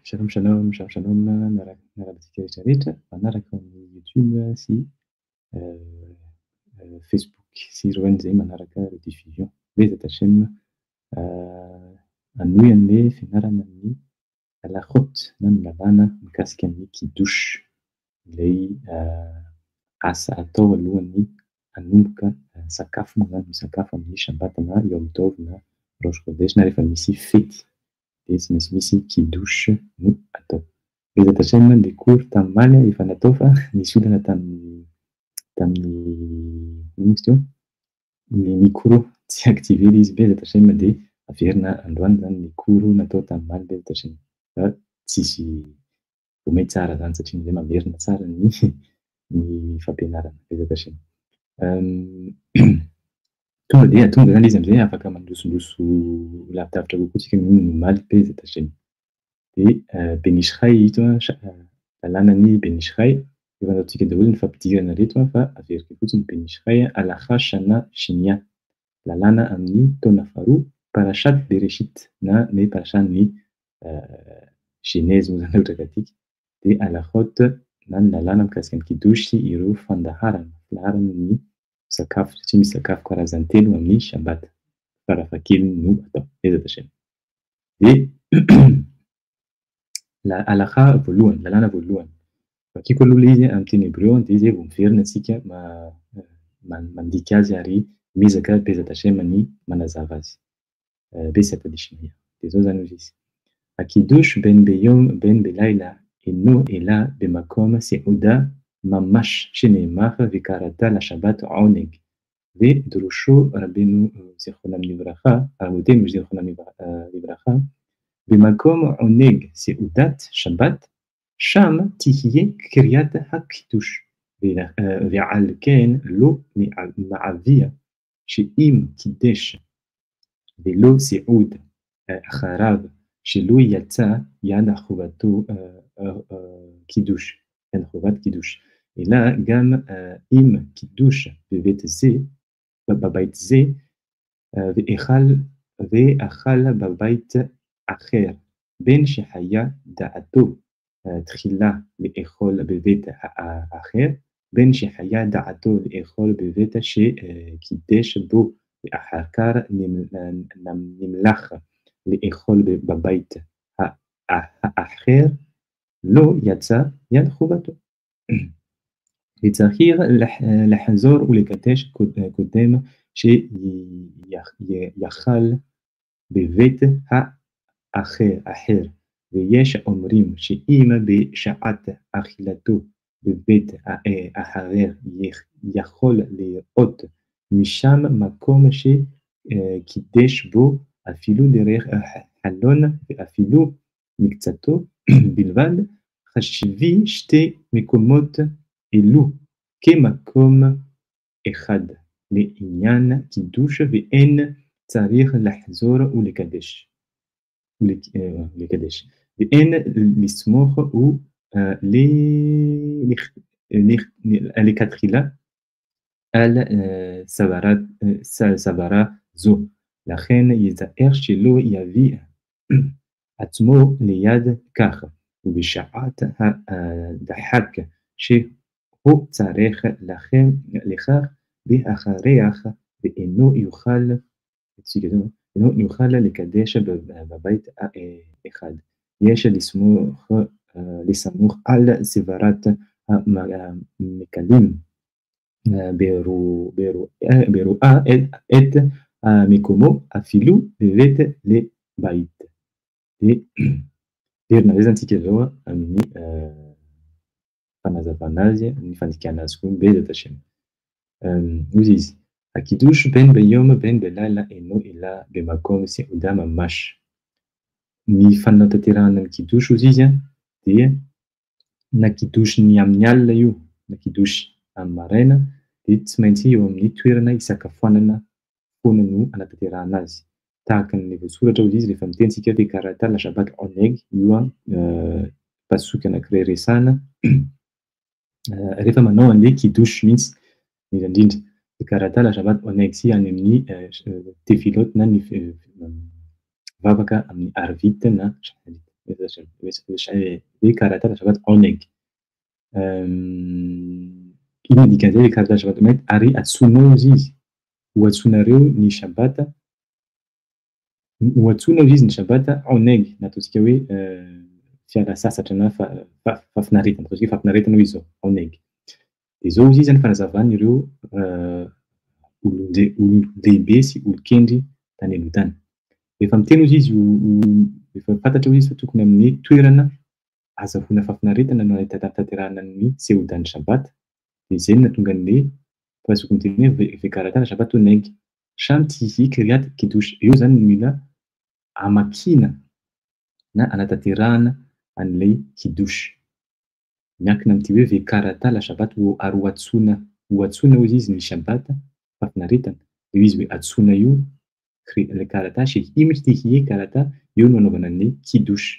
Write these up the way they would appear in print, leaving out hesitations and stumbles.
Shalom shalom, shalom shalom, miarabantsika rehetrarehetra manaraka amin'ny YouTube sy Facebook sy ireo an'izay manaraka rediffusion. Bezata Hashem hanohy an'ilay fianarana ny halakhot na ny lalàna mikasika ny kidouche, ilay asa atao alohan'ny hanomboka sakafo moa zany misakafo amin'ny Shabbat na Yom Tov na Rosh Chodesh na rehefa misy fety. Dia tsy maintsy misy kidouche no atao. Bezata Hashem ilay cours tamin'omaly efa natao fa nisy olana tamin'ny ino izy teo? Ny micro tsy activé ilay izy. Bezata Hashem dia averina androany zany ny cours natao tamin'omaly. Bezata Hashem fa tsisy voamay tsara zany satria izay mamerina tsara ny fampianarana. Bezata Hashem. Tonga zany izy amizay afaka mandrosondroso lavidavitra kokoa tsika noho ny omaly. Bezata Hashem. Dia Ben Ishraï ito lalànan'ny Ben Ishraï efa nataontsika daholo ny fampidirana reto fa averiko fotsiny Ben Ishraï Halakha Shana Shinia, lalàna amin'ny taona faharoa Parashat Bereshit na ny parashan'ny Genèse moa zany ohatra ka tiaka. Dia halakhot na ny lalàna mikasika ny kidouche sy ireo fandaharana ny sakafo satria misy sakafo karazany telo amin'ny Shabbat. Farafahakeliny no atao. Bezata Hashem. Dia halakha voalohany, lalàna voalohany. Vakiko aloha ilay izy amin'ny teny hébreu dia izay vao miverina antsika mandika azy ary miezaka Bezata Hashem ny manazava azy. Besaka adishmia. Dia zao zany izy. Akidouche ben beyom ben belaila eno ela bemakom seuda mamash shenemach vikarata la Shabbat oneg. ודרושו רבנו זיכרונם לברכה, אבותינו זיכרונם לברכה, במקום עונג סעודת שבת, שם תהיה קריאת הקידוש, ועל כן לא מעביר שאם קידש ולא סעוד אחריו שלא יצא יד חובתו קידוש, יד חובת קידוש, אלא גם אם קידוש בבית זה בבית זה ואכל בבית אחר בין שהיה דעתו תחילה לאכול בבית האחר בין שהיה דעתו לאכול בבית שקידש בו ואחר כך נמלך לאכול בבית האחר לא יצא יד חובתו. וצריך לחזור ולקדש קודם שיאכל בבית האחר, ויש אומרים שאם בשעת אכילתו בבית האחר יכול לראות משם מקום שקידש בו אפילו דרך החלון ואפילו מקצתו בלבד, חשבי שתי מקומות אלו כמקום אחד לעניין קידוש ואין צריך לחזור ולקדש ואין לסמוך לכתחילה על סברה זו, לכן יזהר שלא יביא עצמו ליד כך, ובשעת הדחק שהוא צריך לכך בהכרח ואינו יוכל לקדש בבית אחד. יש לסמוך על סברת המקלים ברואה את מקומו אפילו בבית לבית. Verina zay zany tsika zao amin'ny fanazavana azy, ny fandikana azy koa Bezata Hashem. Hoy izy akidouche ben beyom ben belaila eno ela bemakom seuda mamash. Ny fanatanterahana ny kidouche hozy izy dia na kidouche ny amin'ny alina io na kidouche amin'ny maraina dia tsy maintsy eo amin'ny toerana isakafoanana foana no anatanterahana azy. Tahaka ny voasoratra hozy izy rehefa mitentsika hoe karata la Shabbat oneg, io pasoky anankiray resahana rehefa manao an'ilay kidouche mihitsy indrindra. Karata la Shabbat oneg sy any amin'ny tefilot na ny vavaka amin'ny arvit na shaharit. בעזרת השם. ויש קראתה לשבת עונג. אם ניכנס קראתה לשבת עונג, הרי עצונו זיז, הוא עצונריו נשבתה, הוא עצונו זיז נשבתה עונג, נתוסקווי, fiara sasatra na fafinaretana, satria fafinaretana izy zao عونeg. De zao izy zany fanazavana ireo olon-dehibe sy olon-kendry tany aloha tany. Rehefa miteny izy efa fantatra izy fa tokony amin'ny toerana azahoana fafinaretana no tanterahana ny sehodan'ny sabata. De zay no nahatonga an'le mpazoko miteny hoe vekaratana sabata عونeg. Samy tsy kriaty kidosy. Eo zany no mila amakiana na anatanterahana an'ilay kidosy. Miankina amin'ity hoe vekarata la sabata ary ho atsoina hozy izy ny sabata fafinaretana. Io izy hoe atsoina io le karata shehimitra ty hie karata io no anaovana ny kidosy.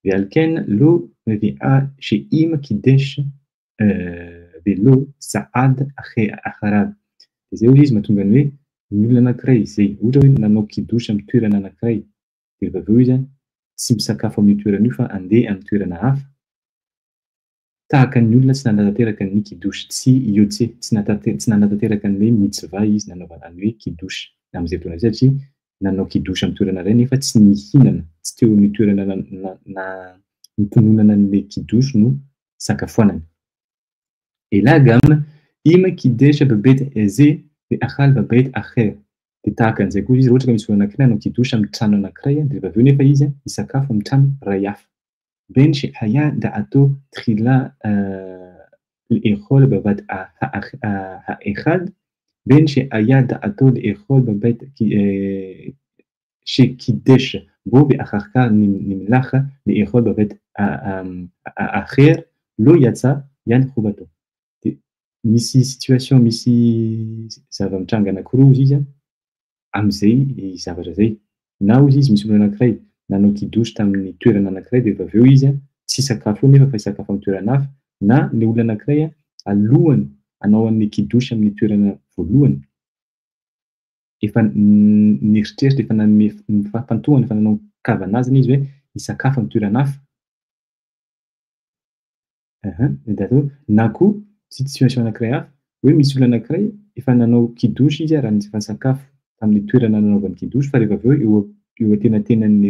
Vealken lo shehim kidesh velo saad akharab. De zay hozy izy mahatonga ny hoe ny olona anankiray izay ohatra hoe nanao kidosy amin'ny toerana anankiray de rehefa avy eo izy tsy misakafo amin'ny toerana io fa andeha amin'ny toerana hafa. Tahaka ny olona tsy nanatanteraka ny kidosy, tsy iotse, tsy nanatanteraka an'ilay mitzva izy nanaovana ny hoe kidosy amin'izay fotoana izay satria nanao kidosy amin'ny toerana iray nefa tsy nihinana, tsy teo amin'ny toerana nitononana an'ilay kidosy no isakafoanany. Elagam ima kidesh babet eze de achal babet acher. De tahaka an'izay koa izy ohatra ka misy olona anankiray nanao kidosy amin'ny trano anankiray de rehefa avy eo nefa izy isakafo amin'ny trano iray hafa. Ben shehaya da'ato tkhila לאכול בבת האחד, בין שהיה דעתו לאכול בבית שקידש בו ואחר כך נמלך לאכול בבית האחר, לא יצא יד חובתו. Misy situation, misy zava-mitranga anankiroa izy amin'izay zavatra zay. Na hozy izy misy olona anankiray nanao kidosy tamin'ny toerana anankiray de rehefa avy eo izy tsy sakafo nefa fa isakafo amin'ny toerana hafa, na le olona anankiray alohany hanao an'le kidosy amin'ny toerana voalohany efa nieritreritra efa nanome fahampatohana efa nanao kavanazana izy hoe isakafo amin'ny toerana hafa. Na koa situation anankiray hafa hoe misy olona anankiray efa nanao kidosy izy raha efa nisakafo tamin'ny toerana nanaovany kidosy fa rehefa avy eo eo antenatenan'ny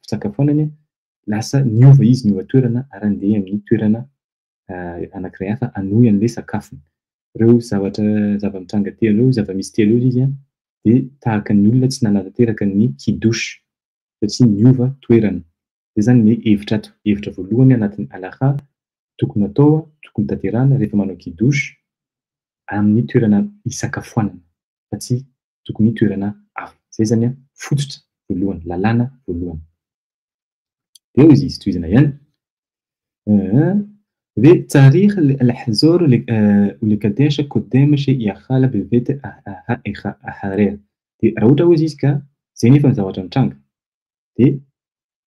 fisakafoanany lasa niova izy niova toerana ary andeha amin'ny toerana anankiray hafa hanohy an'ilay sakafony. Ireo zava-mitranga telo eo, zava-misy telo eo izy de tahaka ny olona tsy nanatanteraka ny kidosy satria niova toerana. Zay zany ny hevitra ato. Hevitra voalohany anatin'ny halakha tokony atao, tokony tanterahana rehefa manao kidosy amin'ny toerana isakafoanana fa tsy tokony toerana hafa. Zay zany fototra voalohany, lalàna voalohany. Eo izy tohizana ihany. وتاريخ الحزور ولكداش قدام شيء يخال ببيت أحرير. De raha ohatra hoe izy ka zay nefa ny zavatra mitranga de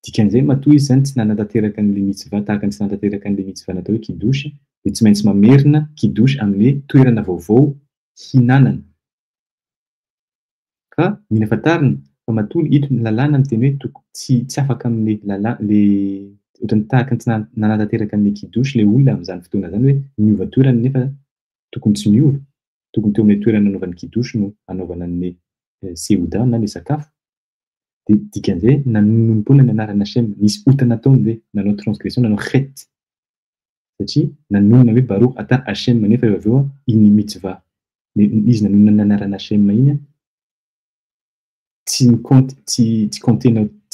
dikan'izay matoa izy zany tsy nanatanteraka an'le mitzva tahaka ny tsy nanatanteraka an'le mitzva natao hoe kidosy de tsy maintsy mamerina kidosy amin'le toerana vaovao hinanana. Ka mila fantarina fa matoa ito ny lalàna miteny hoe tsy afaka amin'le ohatrany tahaka ny tsy nanatanteraka an'le kidosy le olona amin'izany fotoana zany hoe niova toerana nefa tokony tsy miova, tokony teo amin'ny toerana anaovany kidosy no anaovana an'le sehoda na le sakafo. De dikan'izay nanonompoana ny anarana Hashem, nisy ota nataony hoe nanao transgression, nanao chet satria nanonona hoe Baruch ata Hashem nefa rehefa avy eo iny mitzva izy nanonona ny anarana Hashem iny tsy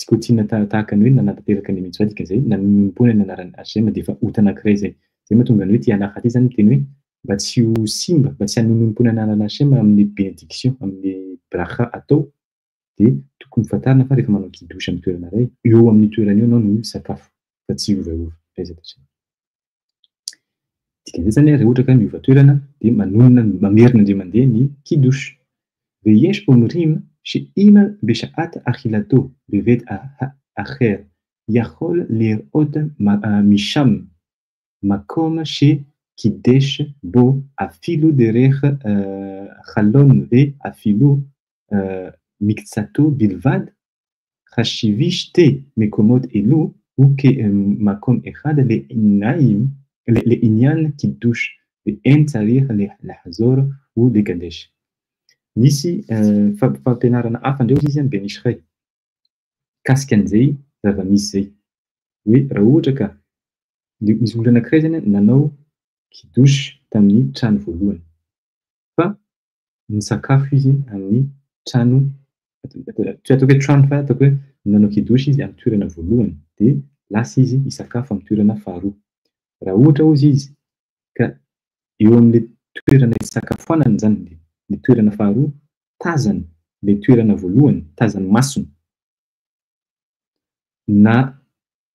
continue tahaka ny hoe nanatanteraka ny mitzva dikan'izay nanonompoana ny anarana Hashem de efa ota anankiray zay. Zay mahatonga ny hoe ty halakha ty zany miteny hoe mba tsy ho simba, mba tsy hanonompoana ny anarana Hashem amin'ny bénédiction, amin'ny bracha atao de tokony fantarina fa rehefa manao kidosy amin'ny toerana iray eo amin'ny toerana eo anao no sakafo fa tsy iovaova. Dikan'izay zany rehefa ohatra ka miova toerana de manonona mamerina indray mandeha ny kidosy. Veyesh omrim she'ima besha'at achilato bevet acher יכול לראות משם מקום שקידש בו אפילו דרך חלון ואפילו מקצתו בלבד. חשיבי שתי מקומות אלו وماكون إخاد لإنايم لإنيان كيدوش لإن تاريخ لحزور ولقداش نيسي fampianarana hafa ndreo izy any be misy ray kasika an'izay zava-misy zay hoe raha ohatra ka misy olona anankiray zany nanao kidosy tamin'ny trano voalohany fa nisakafo izy amin'ny trano tsy ataoko hoe trano fa ataoko hoe nanao kidosy izy amin'ny toerana voalohany dia lasa izy hisakafo amin'ny toerana faharoa raha ohatra ozy izy ka eo amin'ilay toerana hisakafoanana zany le toerana faharoa tazana le toerana voalohany tazany masony na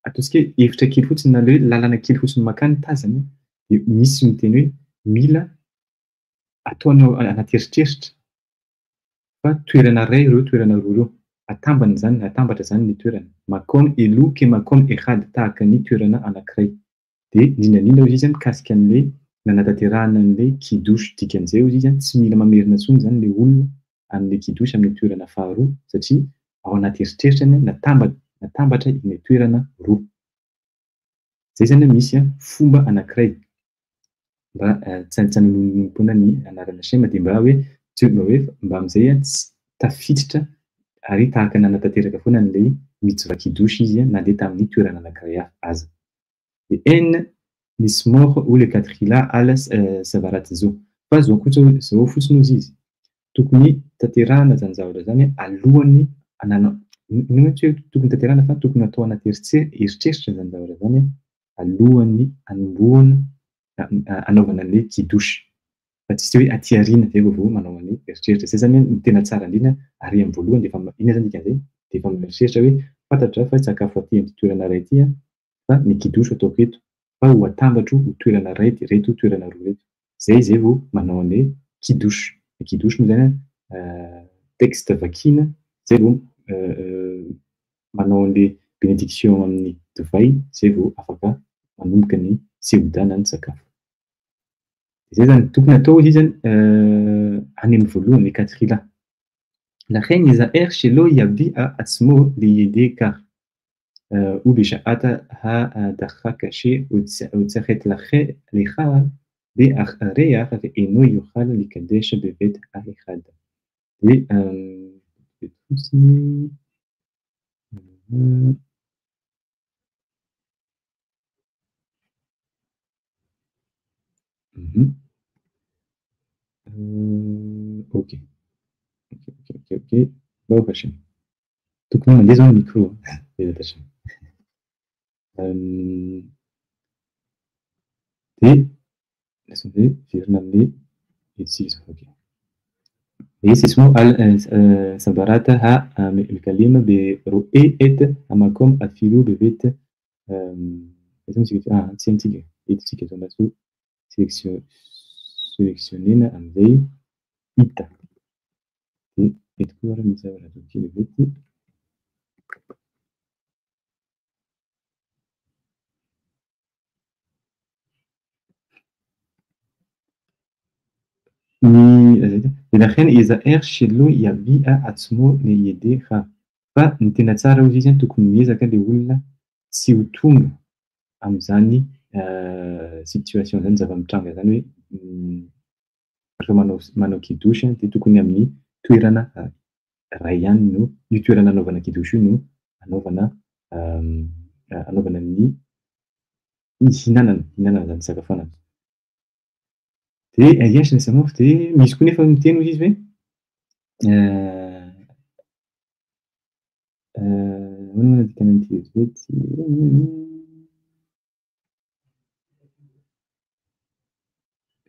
ataontsika hoe hevitra kely fotsiny na le hoe lalàna kely fotsiny makany tazany dia misy miteny hoe mila ataonao anaty eritreritra fa toerana iray ireo toerana roa ireo atambana zany atambatra zany ny toerana makony elo ke makony ehady tahaka ny toerana anankiray dia indrindrandrindra izy mikasika an'ilay nanatanterahana an'ilay kidosy dikan'izay izy izy tsy mila mamerina intsony zany le olona amin'ilay kidosy amin'ny toerana faharoa satria ao anaty eritreritra natambatra ilay toerana roa zay zany misy fomba anankiray mba tsy hanompoana ny anarana shema dia mba hoe mba amin'izay tsy tafiditra ary tahaka nanatanteraka foana an'ilay mitsova kidosy izy nandeha tamin'ny toerana anankiray hafa aza dia n nisy mort ou le quatre kila alas savaraty zao fa zao kosa zao fotsiny ozy izy tokony tanterahana zany zavatra zany alohan'ny ananao ino tsy hoe tokony tanterahana fa tokony atao anaty eritreritra zany zavatra zany alohan'ny anombohana anaovana an'ilay kidosy fa tsisy hoe aty aoriana zay vao manao an'ilay eritreritra zay zany ny tena tsara indrindra ary amin'ny voalohany dia efa ina zany dikan'izay dia efa mieritreritra hoe fantatra fa tsy sakafo aty amin'ny toerana iray ity fa ny kidosy ataoko eto fa ho atambatro ho toerana iray reto toerana roa reto zay vao manao an'ilay kidosy ny kidosy moa zany texte vakina zay vao manao an'ilay bénédiction amin'ny divay zay vao afaka manomboka ny sehoda na ny sakafo zay zany tokony atao izy zany any amin'ny voalohany ny quatrila la reine Zaher chez Loyabi a Atsmo l'aider car وبشاءتها دخل شيء وتسخت لخا بأخريها فإنه يخال لكداش ببيت أخد بتوسني اوكي اوكي باو فاشن تكون من ديزون ميكرو إذا تشم دي اسمه فيرناندي يتسيس اوكي ليس اسمه سباراتها الكلمة برؤية أماكم أفيلو ببيت لازم سينتيجي يتسيك تناسو سيلكسيونين عندي إيتا يتكور مثلا توكي ببيت لكن إذا إرشلو يبي أتسمو ليديها فنتنا tsara izy zany tokony miezaka le olona tsy ho tonga amin'izany situation zany zava-mitranga zany hoe rehefa manao kidosy dia tokony amin'ny toerana iray ihany no io toerana anaovana kidosy io no anaovana ny hihinanana zany sakafo dia iasina samafo dia misy koa nefa miteny izy hoe hoana dikany an'ity vetivety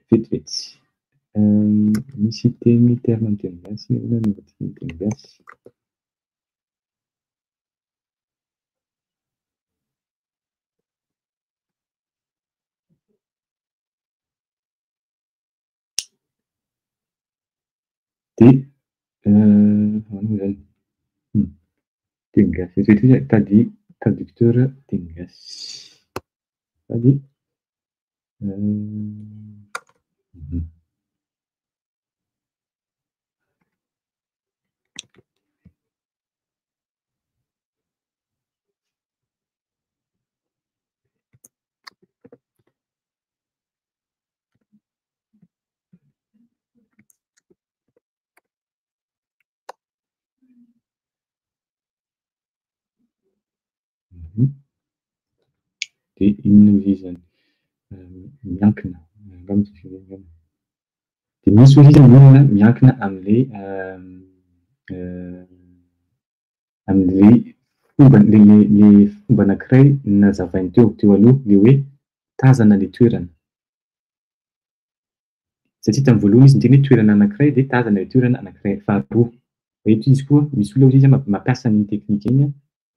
vetivety misy teny terme amin'ny teny gasy hoana no teny gasy dia hoana zany teny gasy vetivety tady traducteur teny gasy tady dia inona izy zany miankina angamba dia misy ozy izy olona miankina amin'le fomba le fomba anankiray nazavainy teo aloha le hoe tazana le toerana. Satria tamin'ny voalohany izy niteny hoe toerana anankiray dia tazana le toerana anankiray faharoa. Eto izy koa misy olona ozy izy mampiasa an'iny teknika iny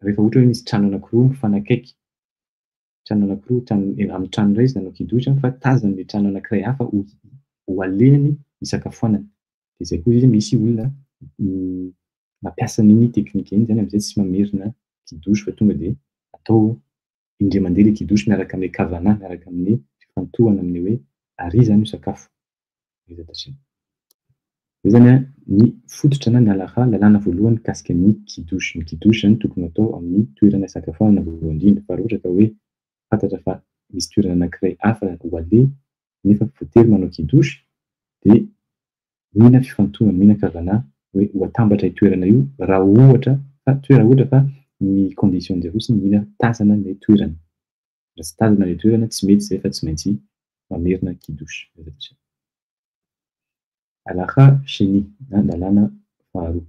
rehefa ohatra hoe misy trano anankiroa mifanakaiky. Trano anankiroa, amin'ny trano iray izy nanao kidosy fa tazana le trano anankiray hafa ho alehany hisakafoanana. Dia izay koa izy misy olona mampiasa an'iny teknika iny zany amin'izay tsy mamerina kidosy fa tonga dia atao indray mandeha le kidosy miaraka amin'ny kavana, miaraka amin'ny fifantohana amin'ny hoe ary zany ho sakafo. Izay zany ny fototra na ny lalàna voalohany mikasika ny kidosy. Ny kidosy zany tokony atao amin'ny toerana isakafoanana voalohany indrindra fa raha ohatra ka hoe fantatra fa misy toerana anankiray hafa ho aleha nefa voatery manao kidosy dia mila fifantohana, mila kavana hoe ho atambatra io toerana io raha ohatra fa ny condition dia fotsiny mila tazana ilay toerana. Raha tsy tazana ilay toerana tsy mety izay fa tsy maintsy mamerina kidosy. علاقة شني lalàna faharoa.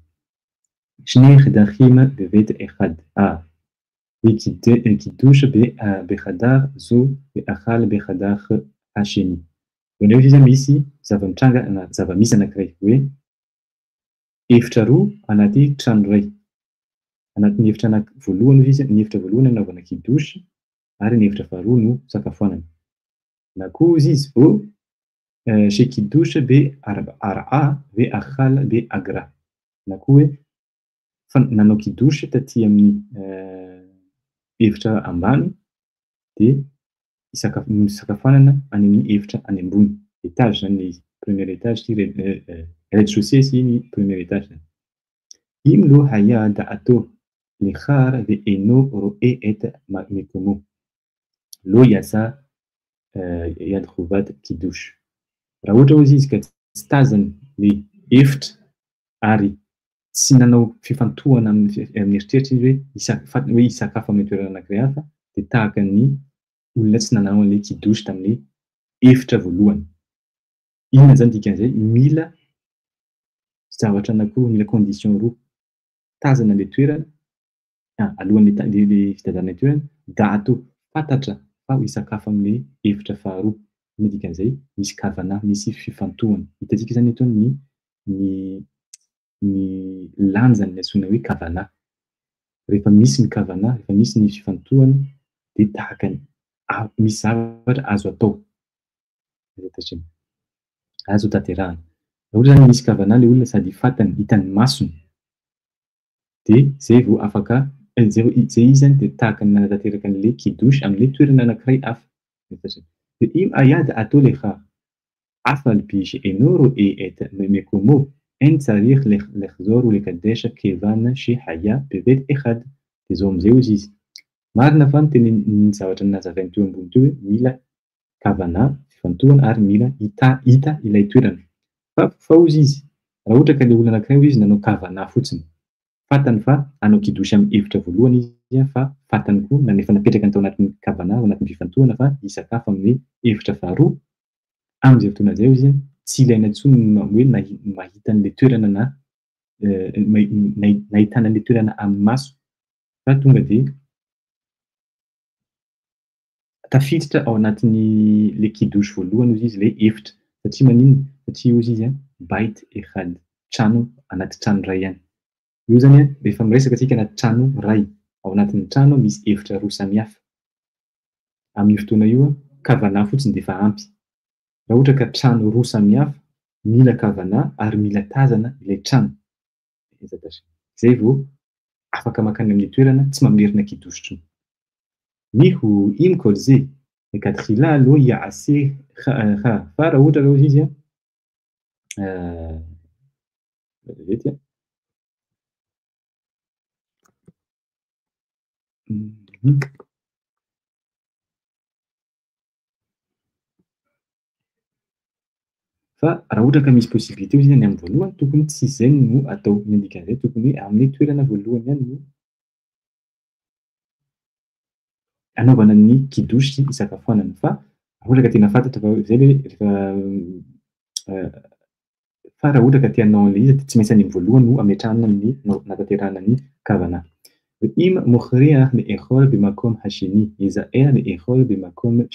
شنيخ دخيمة ببيت إخد kidosy behadar zo beakala behadar hasheni. Voany hoe izy misy zava-mitranga na zava-misy anankiray hoe efitra roa anaty trano iray. Anatin'ny efitra voalohany izy, ny efitra voalohany anaovana kidosy ary ny efitra faharoa no sakafônana. Na koa izy chez kidosy bear'a beakala beagra. Na koa hoe nanao kidosy taty amin'ny efitra ambany dia misakafoanana any amin'ny efitra any ambony. Étage zany izy. Premier étage rez-de-chaussée sy ny premier étage. Ino haya da'ato likhar ve eno ro'e et mekomo. Lo yasa yadkhovat kidosy. Raha ohatra hozy izy ka tsy tazana le efitra ary tsy nanao fifantohana amin'ny eritreritra izy hoe hisakafo amin'ny toerana anankiray hafa dia tahaka ny olona tsy nanao an'ilay kidosy tamin'ny efitra voalohany. Inona zany dikan'izay? Mila zavatra anankiroa, mila condition roa. Tazana ilay toerana alohan'ny fitazanana toerana da'ato fantatra fa ho hisakafo amin'ny efitra faharoa. Inona dikan'izay? Misy kavana, misy fifantohana. Hitantsika zany eto ny lanjany ny antsoina hoe kavana. Rehefa misy ny kavana, rehefa misy ny fifantohana dia tahaka ny misy zavatra azo atao. Azo tanterahana. Raha ohatra zany misy kavana ilay olona sady fantany, hitany masony dia izay vao afaka izay izy zany dia tahaka ny manatanteraka an'ilay kidosy amin'ilay toerana anankiray hafa. Im ayad ato leha afal bish enoro et mekomo en tsarikh lekhzoro lekadesha kevana shi haya bebet ehad. Dia izao amin'izay hozy izy. Marina fa ny zavatra nazavainy teo ambony teo hoe mila kavana, fifantohana ary mila hita ilay toerana. Fa hozy izy, raha ohatra ka ilay olona anankiray hozy izy nanao kavana fotsiny, fantany fa hanao kidosy amin'ny efitra voalohany izy fa fantany koa na efa napetraka ny tao anatin'ny kavana, ao anatin'ny fifantohana fa hisakafo amin'ny efitra faharoa. Amin'izay fotoana izay izy tsy ilaina intsony hoe mahita an'ilay toerana na nahitana an'ilay toerana amin'ny maso fa tonga dia tafiditra ao anatin'ny le kidosy voalohany hozy izy ilay efitra. Satria maninona? Satria hozy izy bait ehad, trano anaty trano iray ihany. Io zany rehefa miresaka antsika anaty trano iray, ao anatin'ny trano misy efitra roa samihafa. Amin'io fotoana io kavana fotsiny dia efa ampy. Raha ohatra ka trano roa samihafa, mila kavana ary mila tazana ilay trano. Izay vao afaka makany amin'ny toerana tsy mamerina kidosy intsony. Miho iny kolze ekadkhila lo yaase fa raha ohatra hozy izy fa raha ohatra ka misy possibilité izy any amin'ny voalohany tokony tsy izay no atao. Ny dikan'izay tokony amin'ny toerana voalohany ihany no anaovana ny kidosy isakafoanana fa ohatra ka tena fantatra fa zay le rehefa fa raha ohatra ka tianao an'le izy tsy maintsy any amin'ny voalohany no ametrahana ny natanterahana ny kavana. وإما مخرية لإخوة بمقام هاشمي إذا إيه لإخوة بمقام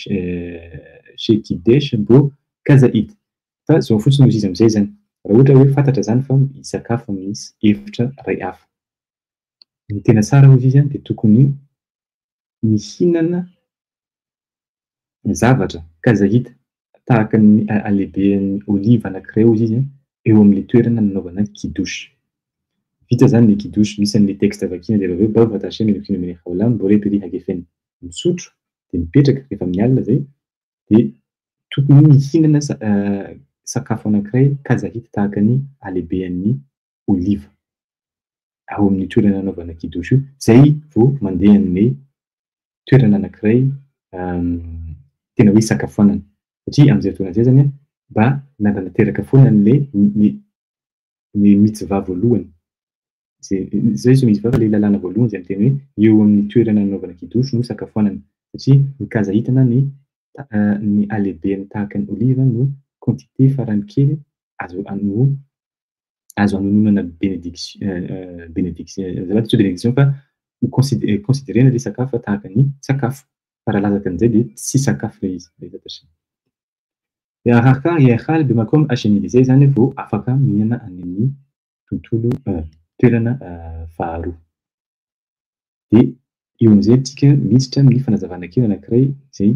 شيكيديش بو كازاïd fa zao fotsiny izy am'zay zany raha ohatra hoe fantatra zany fa hisakafo misy hevitra ray hafa ny tena tsara hozy izy de tokony mihinana zavatra kazaïd tahaka ny alehiben'ny olive anankiray hozy izy eo amin'le toerana nanaovana kidosy. Vita zany le kidosy misy an'le texte vakiana de aveo bao fatashena ilokina amin'ny haolany mbô reperi hagefeny misotro de mipetraka rehefa amin'ny alina zay de tokony mihinana sakafo anankiray kazaïd tahaka ny alehiben'ny olive ao amin'ny toerana nanaovana kidosy io zay vao mandeha amin'ny toerana anankiray tena hoe isakafoanana satria am'zay fotoana zay zany mba nanatanteraka foana an'le ny mitzva voalohany zay so misy vava le lalàna voalohany zay miteny hoe eo amin'ny toerana nanaovana kidosy no isakafoanana satria ny kazaïd na ny alehiben'ny tahaka ny olive no quantité farany kely azo anononana bénédiction zavatra tsy bénédiction fa considérena le sakafo fa tahaka ny sakafo fa raha lazaka an'izay de tsy sakafo le izy le zatasy de araka ihaly bemakom hashemily zay zany vao afaka mihinana any amin'ny tontolo toerana faharoa de eo am'izay tsika miditra amin'ny fanazavana kely anankiray zay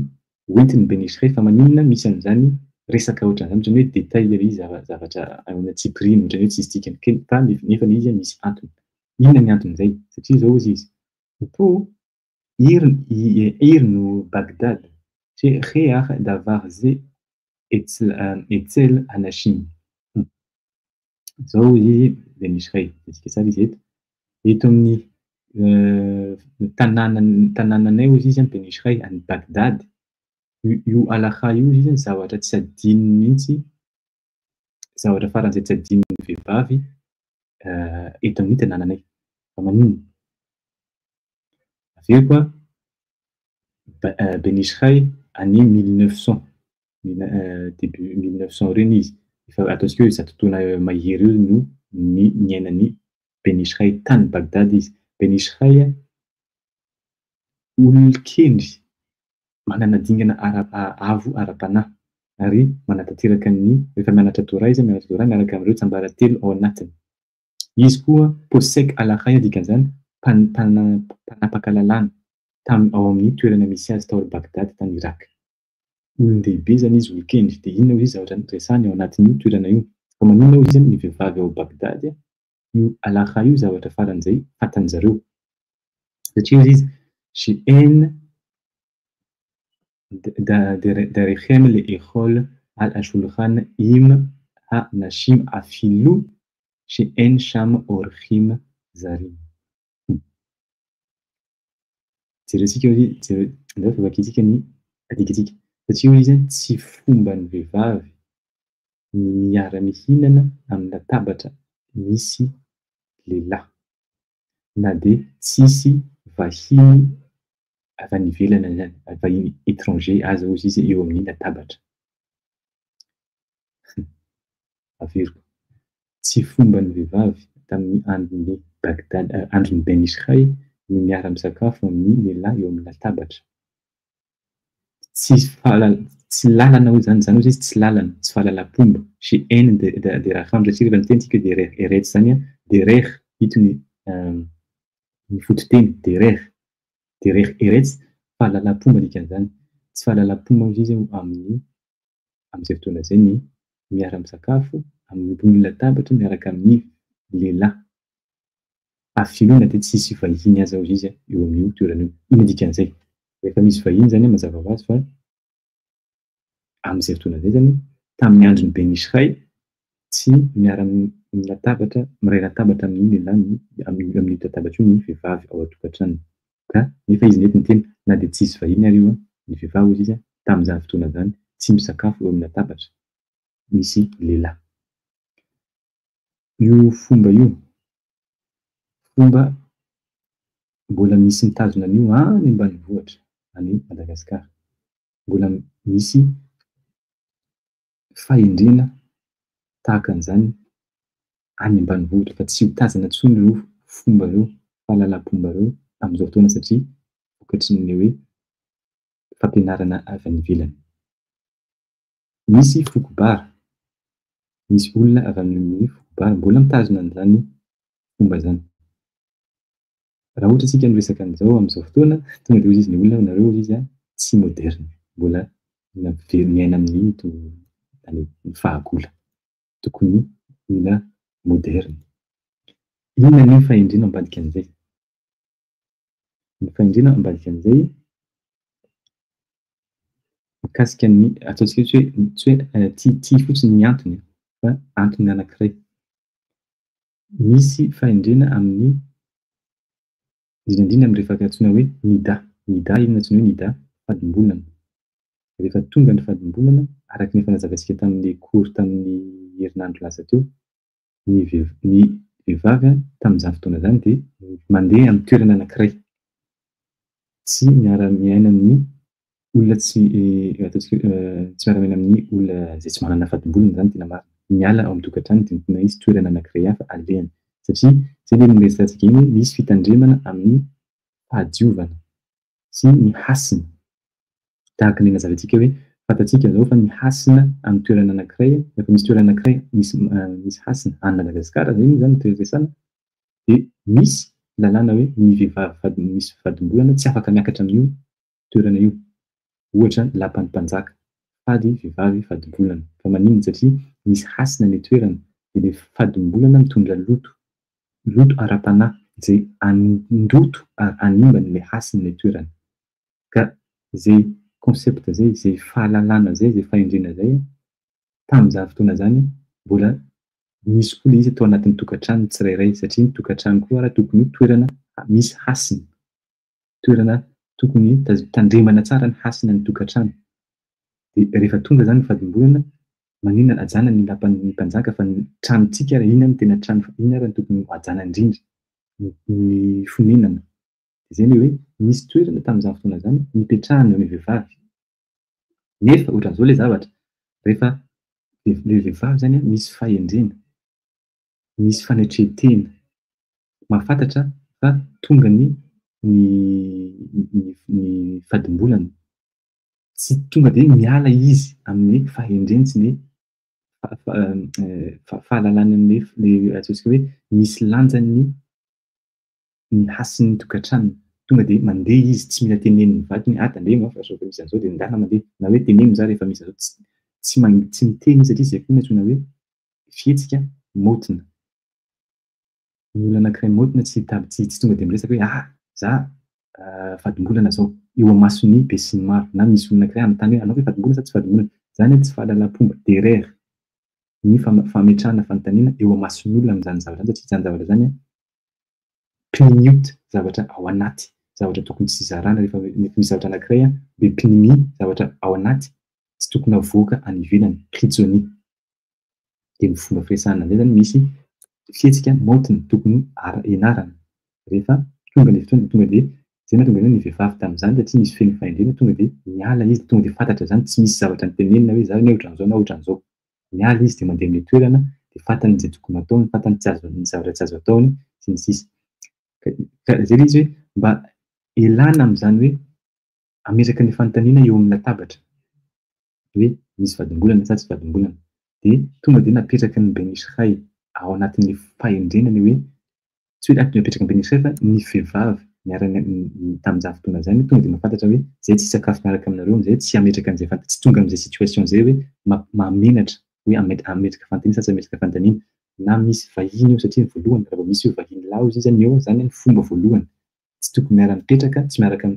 hoentiny benisiray fa maninona misy an'izany resaka ohatran'izany ohatrany hoe détail le izy zavatra ahoana tsy priny ohatrany hoe tsy izy tikany kely fa nefa izy misy antony inona ny anton'izay satria zao izy izy po ir no Bagdad chez Réar Davarze Etzel Anashim zao izy benisiray tsika tsara izy eto amin'ny tanànanay ozy izy benisiray any Bagdad io alakha io izy zavatra tsy adinony mihitsy zavatra faran'izay tsy adinony vehivavy eto amin'ny tanànanay fa maninona aveo koa benisiray année 1900 début 1900 reny izy efa ataontsika hoe zatotaona mahery io no niainany benisiray tany Bagdad izy benisiray olon-kendry manana dingana avo ara-panahy ary manatanteraka ny rehefa mianatra Torah izy mianatra Torah miaraka amin'ireo tsiambaratelo ao anatiny izy koa posek alakhay dikan'izany mpanapaka lalàna ao amin'ny toerana misy azy tao Bagdad tany Irak olon-dehibe zany izy olon-kendry de inona izy zavatra resahany ao anatin'io toerana io fa maninona izy ny vehivavy ao Bagdad io alakha io zavatra faran'izay fantan'zareo satria izy chez درهم لإخول الأشولخان إم ها نشيم أفيلو شئن شام أورخيم زاريم jerentsika hoe ndao favakiantsika ny adikatsika satria hoe izy tsy fomba ny vehivavy ny miara-mihinana amin'ny latabatra misy lehilahy na de tsisy vahiny avy any ivelany zany vahiny étranger aza ozy izy eo amin'ny latabatra averiko tsy fomba ny vehivavy tamin'ny andron'ny Bagdad andron'ny benisiray ny miara-misakafo amin'ny lehilahy eo amin'ny latabatra tsy lalana hoy zany zany ozy izy tsy lalana tsy fahalalam-pomba chez haine de raham satria rehefa nitentsika de eretsy zany de reha ito ny fototeny de reha eretsy fahalalam-pomba dikan'izany tsy fahalalam-pomba ozy izy amin'izay fotoana zay ny miara-misakafo amin'ny latabatra miaraka amin'ny lehilahy afiloana de tsisy vahiny aza ozy izy eo amin'io toerana io ina dikan'izay rehefa misy vahiny zany mazava ho azy fa amin'izay fotoana zay zany tamin'ny andron'ny benisiray tsy miara-latabatra miray latabatra amin'ny lehilahy amin'ny latabatra io ny vehivavy ao an-tokantrano ka nefa izy nety niteny na de tsisy vahiny ary io ny vehivavy ozy izy tamin'izany fotoana zany tsy misakafo eo amin'ny latabatra misy lehilahy io fomba mbola misy mitazona an'io any ambanivohitra any Madagasikara. Mbola misy fahendrena tahaka an'izany any ambanivohitra fa tsy ho tazana intsony ireo fomba ireo, fahalalam-pomba ireo amin'izao fotoana satria vokatry ny hoe fampianarana avy any ivelany. Misy foko-bara, misy olona avy amin'ny foko-bara mbola mitazona an'izany fomba izany. Raha ohatra isika miresaka an'izao amin'izao fotoana, tonga dia hoy izy ny olona nareo izy tsy moderna, mbola miaina amin'ny fahagola. Tokony mila moderna. Inona ny fahendrena ambadika an'izay? Ny fahendrena ambadika an'izay mikasika ny ataontsika hoe ty fotsiny ny antony fa antony anankiray. Misy fahendrena amin'ny indrindra amin'ny resaka antsoina hoe nida. Nida inona antsoina hoe nida? Fadimbolana. Rehefa tonga ny fadimbolana, araka ny efa nalazavantsika tamin'ny cours tamin'ny herinandro lasa teo, ny vehivavy tamin'izany fotoana izany dia mandeha amin'ny toerana anankiray. Tsy miara-miaina amin'ny olona tsy miara-miaina amin'ny olona izay tsy manana fadimbolana izany tena marina. Miala ao an-tokantrano dia mitondra izy toerana anankiray hafa alehany. Satria izay ilay miresahantsika iny misy fitandremana amin'ny fahadiovana sy ny hasina. Tahaka ny lazavantsika hoe fantatsika izao fa ny hasina amin'ny toerana anankiray, rehefa misy toerana anankiray misy hasina any Madagasikara izay zany no resahana, dia misy lalàna hoe ny vehivavy misy fadimbolana tsy afaka miakatra amin'io toerana io. Ohatra lapan'ny mpanjaka fady vehivavy fadimbolana. Fa maninona? Satria misy hasina ny toerana dia ilay fadimbolana mitondra loto ara-panahy izay andoto ary hanimba ilay hasin'ilay toerana. Ka izay concept izay, izay fahalalàna izay, izay fahendrena izay tamin'izany fotoana izany mbola misy koa ilay izy atao anatin'ny tokantrano tsirairay satria ny tokantrano koa raha tokony toerana misy hasina. Toerana tokony tandremana tsara ny hasina ny tokantrano. Dia rehefa tonga izany ny fadimbolana, maninona? Ajana ny lapan'ny mpanjaka fa ny tranontsika inona no tena trano, inona raha ny tokony ajana indrindra? Ny fonenana. Izay hoe misy toerana tamin'izany fotoana izany nipetrahana ny vehivavy. Nefa ohatran'izao ilay zavatra, rehefa ilay vehivavy izany misy fahendrena, misy fanaitretena, mahafantatra fa tonga ny fadimbolana. Tsy tonga dia miala izy amin'ny fahendreny sy ny fahalalàn'ilay ataontsika hoe misy lanjany ny hasin'ny tokantrano. Tonga dia mandeha izy tsy mila teneniny vatony, tandremo fa sao misy an'izao dia nindana mandeha. Na hoe teneniny za rehefa misy an'izao tsy miteny satria izay koa no antsoina hoe fihetsika maontina. Ny olona anankiray maontina tsy tonga dia miresaka hoe za fadimbolana zao eo amason'ny be sy ny maro. Na misy olona anankiray amin'ny tany hoe anao hoe fadimbolana sa tsy fadimbolana? Izany tsy fahalalam-pomba derrière ny fametrahana fanontaniana eo amason'olona amin'izany zavatra izany, satria izany zavatra izany mpinimiote zavatra ao anaty, zavatra tokony tsy zarana. Rehefa misy zavatra anankiray be mpinimy zavatra ao anaty tsy tokony avoaka any ivelany, prisonnier. Dia ny fomba firesahana an'izay izany misy fihetsika maontina tokony ianarana. Rehefa tonga ilay fotoana tonga dia izay nahatonga ny vehivavy tamin'izany satria misy feno fahendrena, tonga dia miala izy, tonga dia fantatra izany, tsy misy zavatra nitenenina hoe izany ohatran'izao na ohatran'izao. Miala izy dia mandeha amin'ilay toerana dia fantany izay tokony ataony, fantany ny zavatra tsy azo ataony sy ny sisa. Ka izay ilay izy hoe mba ialana amin'izany hoe ametraka ny fanontaniana eo amin'ny latabatra hoe misy fadimbolana sa tsy fadimbolana. Dia tonga dia napetraka ny Benisray ao anatin'ny fahendrenany hoe tsy hoe napetraka ny Benisray fa ny vehivavy tamin'izany fotoana izany tonga dia mahafantatra hoe izay tsy sakafo miaraka aminareo amin'izay tsy hametraka an'izay tsy tonga amin'izay situation izay hoe mamenatra hoe hametraka fanontaniana sa tsy hametraka fanontaniana. Na misy vahiny eo satria ny voalohany raha vao misy eo vahiny laozy izy eo izany ny fomba voalohany. Tsy tokony miara-mipetraka, tsy miaraka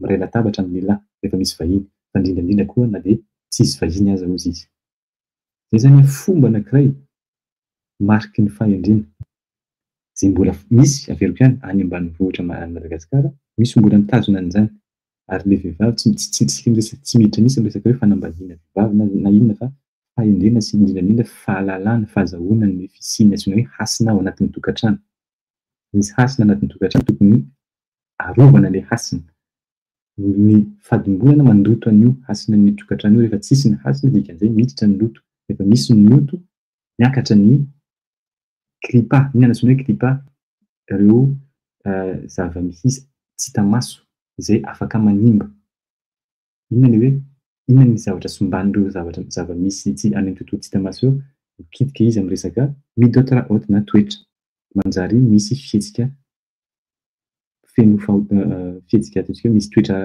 miray latabatra amin'ny lehilahy rehefa misy vahiny, fa indrindra koa na dia tsisy vahiny aza hozy izy. Izay izany fomba anankiray mariky ny fahendrena izay mbola misy averiko ihany any ambanivohitra Madagasikara, misy mbola mitazona an'izany. Ary ilay vehivavy tsy miditra mihitsy miresaka hoe fanambadiana vehivavy na inona fa fahendrena sy indrindra fahalalàna, fahazahoana ny fisiany antsoina hoe hasina ao anatin'ny tokantrano. Misy hasina anatin'ny tokantrano tokony arovana ilay hasina. ny fadimbolana mandoto an'io hasina ny tokantrano io rehefa tsisy ny hasina dikan'izay miditra ny loto. Rehefa misy ny loto miakatra ny clipa, inona no antsoina hoe clipa? Ireo zava-misy tsy hita maso izay afaka manimba. Inona ny hoe inona ny zavatra somban'ireo zava-misy any amin'ny tontolo tsy hita maso eo? Mikitika izy amin'ny resaka miditra na toetra. Manjary misy fihetsika feno fihetsika ataontsika hoe misy toetra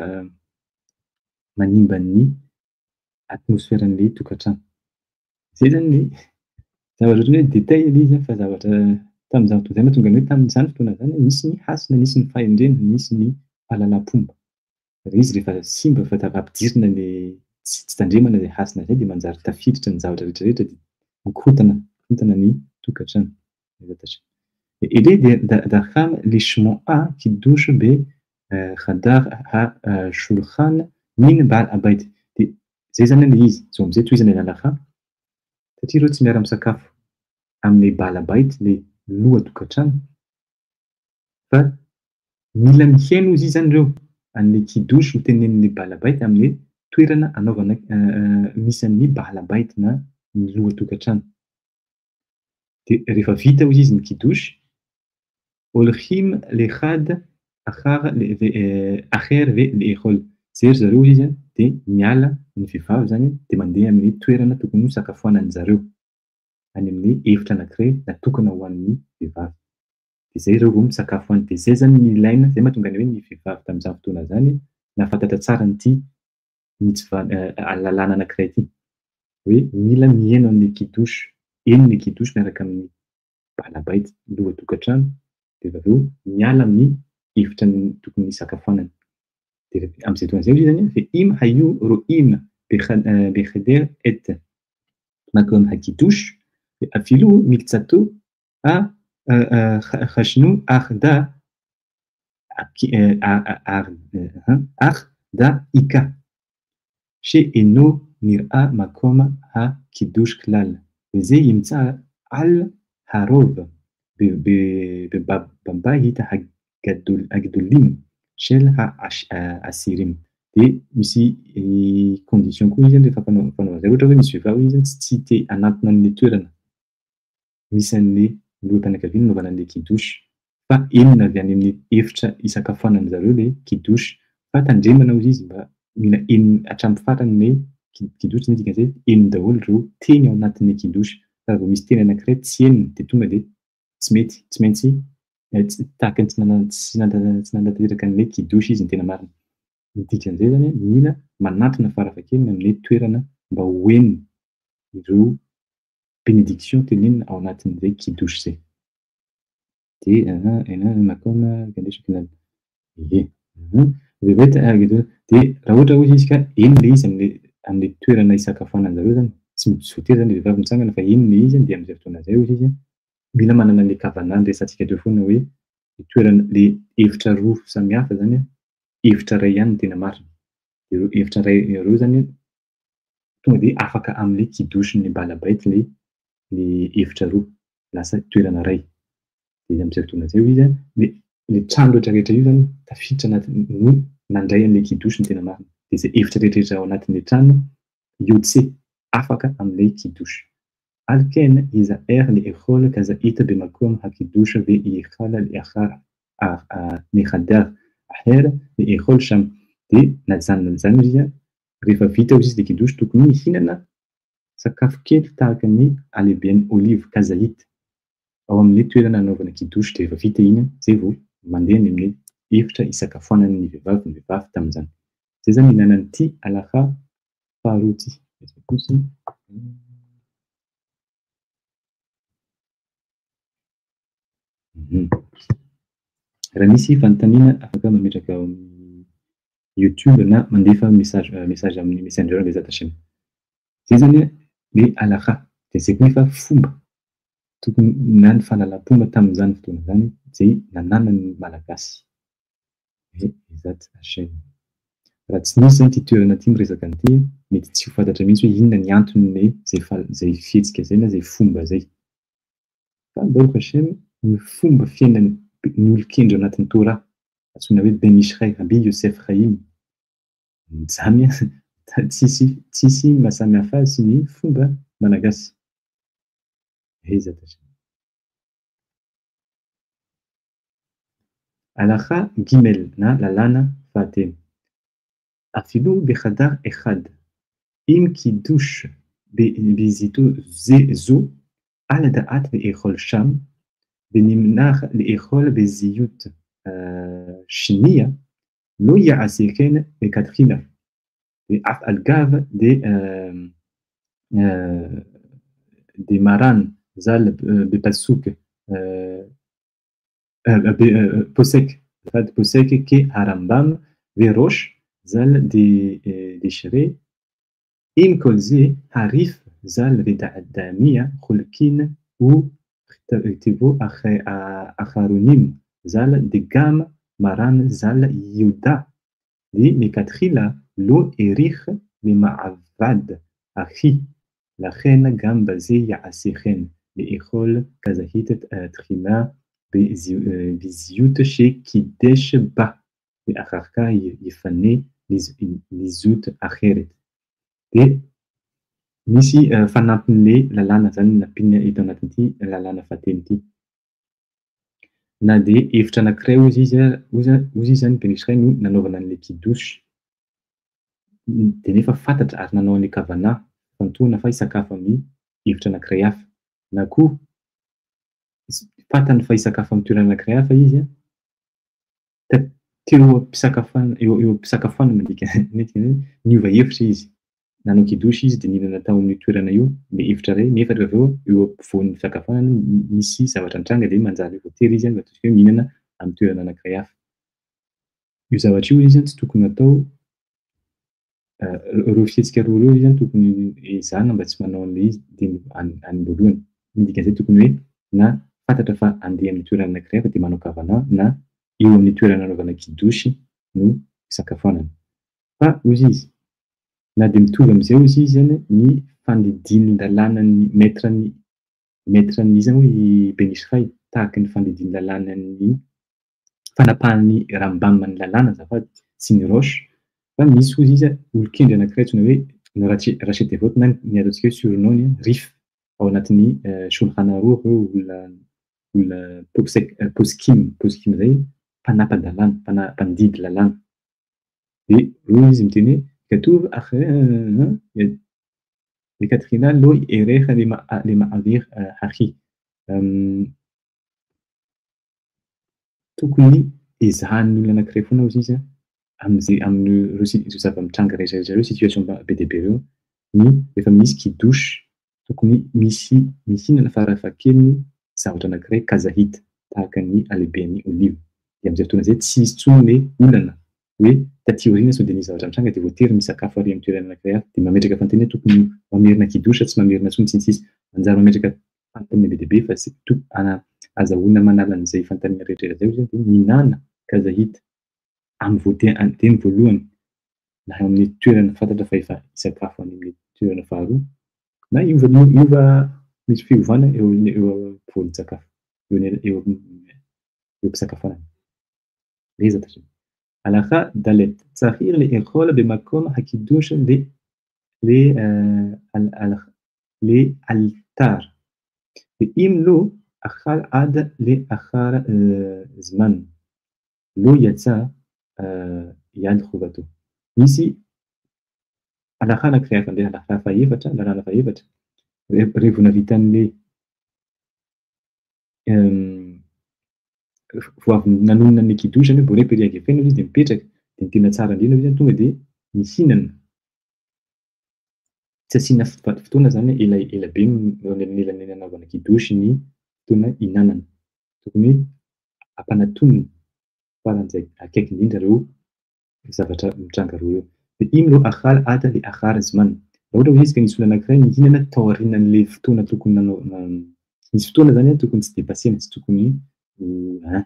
manimba ny atmosferan'ilay tokantrano. Izay zany ny zavatra ohatran'ny hoe détail ilay izy fa zavatra tamin'izany fotoana izay mahatonga ny hoe tamin'izany fotoana izany nisy ny hasina, nisy ny fahendrena, nisy ny fahalalam-pomba. Izy rehefa simba fa tafampidirina ilay tsy tandremana ilay hasina izay dia manjary tafiditra ny zavatra rehetrarehetra dia mikorontana ny tokantrano. إليه دخل لشموع كيدوش بخضار شولخان من بعد البيت zay zany ilay izy zao amizay tohizana ny halakà satria ireo tsy miara-misakafo amin'ny balabait ilay loha tokantrano fa mila miheno izy zany ireo an'ilay kidosy ho tenenin'ilay balabait amin'ilay toerana anaovana misy an'ny balabait na ny loha tokantrano. Dia rehefa vita hoy izy ny kidosy olhim lehad achar le'echol jery zareo izy dia miala ny vehivavy zany dia mandeha amin'ny toerana tokony ho sakafôanan'ny zareo any amin'ny efitra anankiray natokana ho an'ny vehivavy. Dia zay ireo vao misakafo any. Dia zay zany ny ilaina zay mahatonga ny hoe ny vehivavy tamin'izany fotoana izany nahafantatra tsara an'ity lalàna anankiray ity hoe mila miheno an'ilay kidosy, eny ny kidosy miaraka amin'ny balabait loha tokantrano dia avy eo miala amin'ny efitra tokony hisakafoanany. Dia amin'izay fotoana izay izy zany ve'im haio ro'im becheder et makom hakidosy afilo miltsato khashnu akhda akhda ika she'eno nir'a makom hakidosh klal וזה ימצא על הרוב בבית הגדולים של האסירים. Dia misy condition koa izy rehefa fanaovana zay ohatra hoe misy vehivavy izy tsy te hanantona an'ilay toerana misy an'ilay loham-pianakaviana anaovana an'ilay kidosy fa enina avy any amin'ny efitra hisakafoanany zareo ilay kidosy fa tandremana hozy izy mba mila enina hatramin'ny farany ilay kidosy zany dikan'izay enina daholo ireo teny ao anatin'ilay kidosy. Fa vao misy teny anankiray tsy enina dia tonga dia tsy mety, tsy maintsy tahaka ny tsy nantanteraka an'ilay kidosy izy ny tena marina. Ny dikan'izay zany mila manantona farafahakeliny amin'ilay toerana mba ho enina ireo bénédiction tenenina ao anatin'izay kidosy izay. Dia makom gandesh klal. Dia raha ohatra hoy izy ka eny ilay izy amin'ilay toerana hisakafoanany zareo zany tsy voatery zany vehivavy mitsangana fa eny ilay izy dia amin'izay fotoana izay hoy izy mila manana ilay kavanana resantsika teo foana hoe toerana ilay efitra roa samihafa zany efitra iray ihany no tena marina. Ireo efitra iray ireo zany tonga dia afaka amin'ilay kidosy balabait ilay efitra roa lasa toerana iray. Dia amin'izay fotoana izay hoy izy ilay trano rehetrarehetra io zany tafiditra anatiny nandray an'ilay kidosy ny tena marina. Dia izay efitra rehetrarehetra ao anatin'ilay trano iotse afaka amin'ilay kidosy. Alken iza لإخوال كذا إيتا بمكوم هكيدوش بإخال لإخار نخدر أحير لإخوال شم دي نزان زي rehefa vita hozy izy dia kidosy tokony mihinana sakafo kely tahaka ny alebiany olive kazaït ao amin'ilay toerana anaovana kidosy dia rehefa vita iny zay vao mandeha ny amin'ilay efitra hisakafoanan'ny vehivavy tamin'izany. Zay zany ihinanan'ity halakà faharoa ity. Raha misy fanontaniana afaka mametraka ao amin'ny YouTube na mandefa message amin'ny messenger Bezat Hashem. Zay zany ilay halakà. Dia zay koa nefa fomba tokony na ny fahalalam-pomba tamin'izany fotoana izany izay nananan'ny malagasy. Bezat Hashem. Raha tsy nisy zany ity toerana ity miresaka an'ity mety tsy ho fantatra mihitsy hoe inona ny anton'ilay zay fihetsika zay na zay fomba zay. Fa Baruch Hashem ny fomba fiainan'ny olon-kendry anatin'ny Torah antsoina hoe Ben Ishraï, Rabbi Yosef Chaim Zany tsisy mahasamihafa azy sy ny fomba malagasy. Iza tash. Alakha gimel na lalàna fahatelo. Afiloha bikhadar ekhad. يمكيدوش بيزيتو زو على دعات لإيخول الشام بنمناخ لإيخول بزيوت شنية لو يعسيكين بكاتخينا بأف الجاف دي ماران زال ببسوك بوسك فاد بوسك كي هرمبام فيروش زال دي شري إن كل زي حريف زال بدعدانية خلقين و اختبو أخارونيم زال دقام مران زال يودا دي مكاتخيلا لو إريخ لمعفاد أخي لخين جنب زي يعسيخين لإخول كزهيتة تخيلا بزيوت شي كيدش با بأخاكا يفني لزوت أخيرت dia misy fanampin'le lalàna zany nampinina eto anatin'ity lalàna fahatelo ity. Na dia hevitra anankiray ozy izy zany Ben Israël no nanaovana an'ilay kidosy. Dia nefa fantatra ary nanao an'ilay kavana fantohana fa hisakafo amin'ny hevitra anankiray hafa. Na koa fantany fa hisakafo amin'ny toerana anankiray hafa izy teo eo am-pisakafoanana niova hevitra izy. Nanao kidosy izy dia nihinana tao amin'ny toerana io le hevitra iray nefa rehefa avy eo eo ampovoan'ny fisakafoanana misy zavatra nitranga dia manjary voatery izy mba ataontsika hoe mihinana amin'ny toerana anankiray hafa. Io zavatra io izy tsy tokony atao ireo fihetsika roa ireo izy tokony ezahana mba tsy manao an'ilay izy dia any voalohany. Ny dikan'izay tokony hoe na fantatra fa andeha amin'ny toerana anankiray hafa dia manao kavana na eo amin'ny toerana anaovana kidosy no fisakafoanana. Fa hozy izy na dia mitovy amin'izay hozy izy zany ny fandidin'ny lalànan'ny maîtran'ny zany hoe Ben Israël tahaka ny fandidin'ny lalànan'ny fanapahan'ny rambam-ny lalàna azafady sy ny roche fa misy hozy izy olon-kendry anankiray antsoina hoe Rachel Devote na ny ataontsika hoe surnom-ny Rif ao anatin'ny Shulchan Aruch olona poskim zay mpanapa-dalàna mpandidy lalàna. Dia io izy miteny hoe كتوب لكاترينا لو إيريخ لمعاذير أخي tokony ezahan'ny olona anankiray foana hozy izy amin'ireo zava-mitranga rehetrarehetra ireo situation be dia be ireo ny rehefa misy kidosy tokony mihinana farafahakeliny zavatra anankiray kazahita tahaka ny alehiben'ny olive. Dia amin'izay fotoana izay tsy izy intsony ilay olana hoe taty aoriana sao dia nisy zavatra mitranga dia voatery misakafo ary amin'ny toerana anankiray hafa dia mametraka fanontaniana hoe tokony mamerina kidosy tsy mamerina intsony tsy nisy manjary mametraka fanontaniana be dia be fa azahoana manala an'izay fanontaniana rehetra zay dia mihinana kazahita amin'ny teny voalohany na amin'ny toerana fantatra fa efa hisakafo any amin'ny toerana faharoa na hiova misy fiovana eo ampovoan'ny sakafo eo am-pisakafoanana. Leza tash. Alakha dalet tsahir لإدخال بمقام حكيدوش لألتار بإملو أخال عاد لأخار زمان لو يتسا يد خوبتو نيسي alakha anankiray hafa andeha alakha fahefatra lalàna fahefatra revo navita an'ilay vao avy nanonona ny kidosy zany hoe vao repery agefena izy dia mipetraka dia ny tena tsara indrindra izy tonga dia mihinana. Tsy asiana fotoana zany ela be elanelan'ny anaovana kidosy ny fotoana hihinanana. Tokony ampanantonina faran'izay akaiky indrindra ireo zavatra mitranga roa eo. Dia iny no akhal ada le akhar zman. Raha ohatra hoe izy ka nisy olona anankiray mihinana tao aorianan'ilay fotoana tokony misy fotoana zany tokony tsy depasena tsy tokony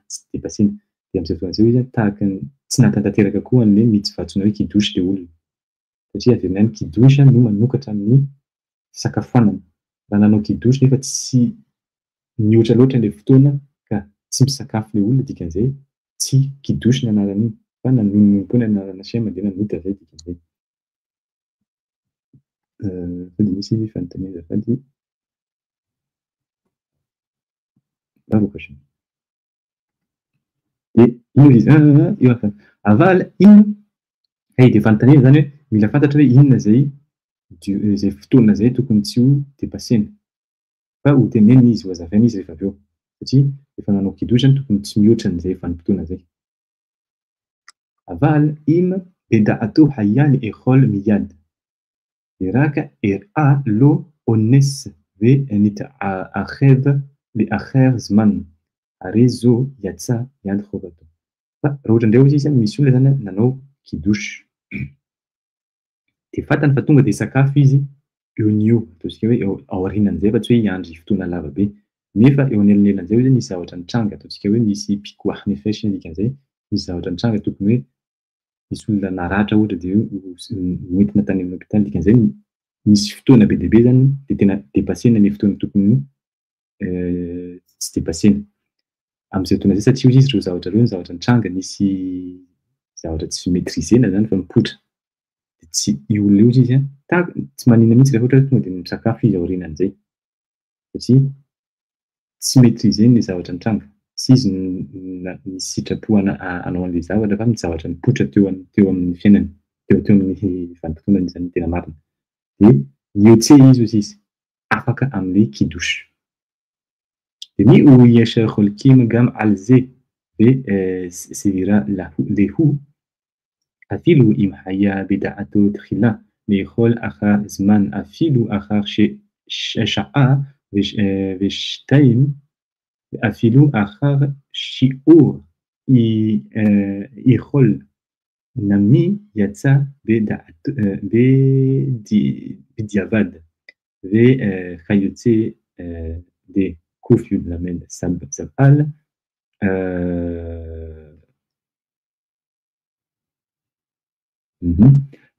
tsy depasena. Dia amin'izay fotoana izay izy tahaka ny tsy nahatanteraka koa an'ilay mitsivantsoina hoe kidosy ilay olona. Satria avy amin'ny kidosy no manokatra amin'ny fisakafoanana. Raha nanao kidosy nefa tsy mihoatra loatra ilay fotoana ka tsy misakafo ilay olona dikan'izay tsy kidosy ny anaran'iny. fa nanomboana nasiana mandeha namonita zay dikan'izay. Sao de misy fanontaniana azafady. Baroka sa. De ino izy io afaka. Avala ino de fanontaniana zany hoe mila fantatra hoe inona zay fotoana zay tokony tsy ho depasena. Fa ho tenenina izy, ho hazavaina izy rehefa avy eo. Satria rehefa nanao kidosy zany tokony tsy mihoatra an'izay vanim-potoana zay. Avala ino بدأت حياة الإخوة مياد لراك إرآ لو أنس نتأخذ لآخر زمان ريزو يتسا يد خبطو فروجا ndreo izy misy olona zany nanao kidosy de fatany fa tonga de sakafo izy eo ny eo ataontsika hoe eo aorianan'izay fa tsy hoe hiandry fotoana lava be nefa eo anelanelan'izay hoe misy zavatra nitranga ataontsika hoe misy pikoah nefesh dikan'izay misy zavatra nitranga tokony hoe misy olona naratra ohatra de hoentina tany amin'ny hôpitaly dikan'izay misy fotoana be dia be zany de tena depasena ny fotoana tokony tsy depasena am'izay fotoana zay satria izy ireo zavatra ireo ny zavatra nitranga nisy zavatra tsy maîtrisena zany fa mipoitra de tsy io olona io izy tsy maninona mihitsy rehefa ohatra hoe tonga de misakafo izy aorianan'izay satria tsy maîtriseny le zavatra nitranga tsy izy nisy sitrapo hanao an'le zavatra fa misy zavatra nipoitra teo amin'ny fiainany teo amin'ny vanim-potoanany zany tena marina de mihoatsehy izy hozy izy afaka amin'le kidosy de o يشغل كيمغام alze سيرا له أفيلو إم حياة بدعة تخلا ليخول أخا زمان أفيلو أخا شعاع وشتايم أفيلو أخا شيء يخول نمي يتسا بدياباد وخيوتي دي كوفيو لمن سبال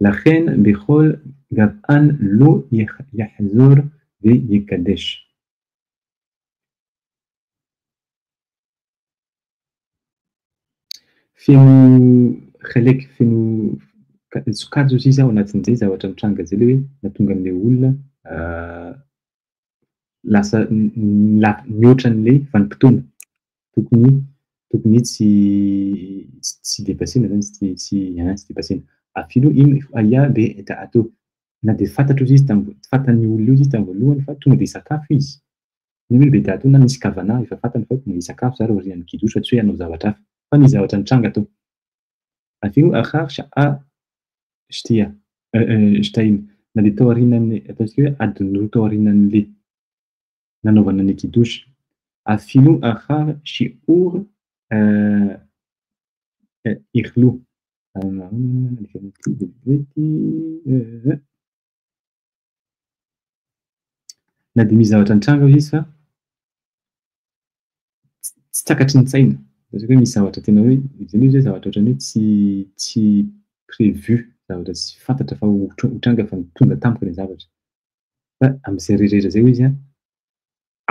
לכן בכל גבען לא יחזור ויקדש. Feno خليك feno sokajy izy ao anatin'izay zavatra mitranga zay le hoe nahatonga an'le olona lasa mihoatra an'le vanim-potoana tokony tsy depasena zany tsy depasena afilo iny aya be da atao na de fantatra izy fantan'ny olona izy tamin'ny voalohany fa tonga de sakafo izy ny be da atao na misy kavana efa fantany fa tonga de sakafo zary aorian'ny kidosy fa tsy hoe hanao zavatra hafa fa ny zavatra nitranga atao afilo akharsha a shtia shtaim na de tao aorian'ny ataontsika hoe adiny tao aorian'le nanaovana ny kidosy afilo akhar shi'ur ikhlo na de misy zavatra nitranga izy fa tsy takatry ny tsaina hoe misy zavatra tena hoe zany hoe zavatra ohatrany hoe tsy prévu zavatra tsy fantatra fa hotranga fa tonga tampoka ny zavatra fa am'izay rehetrarehetra zay izy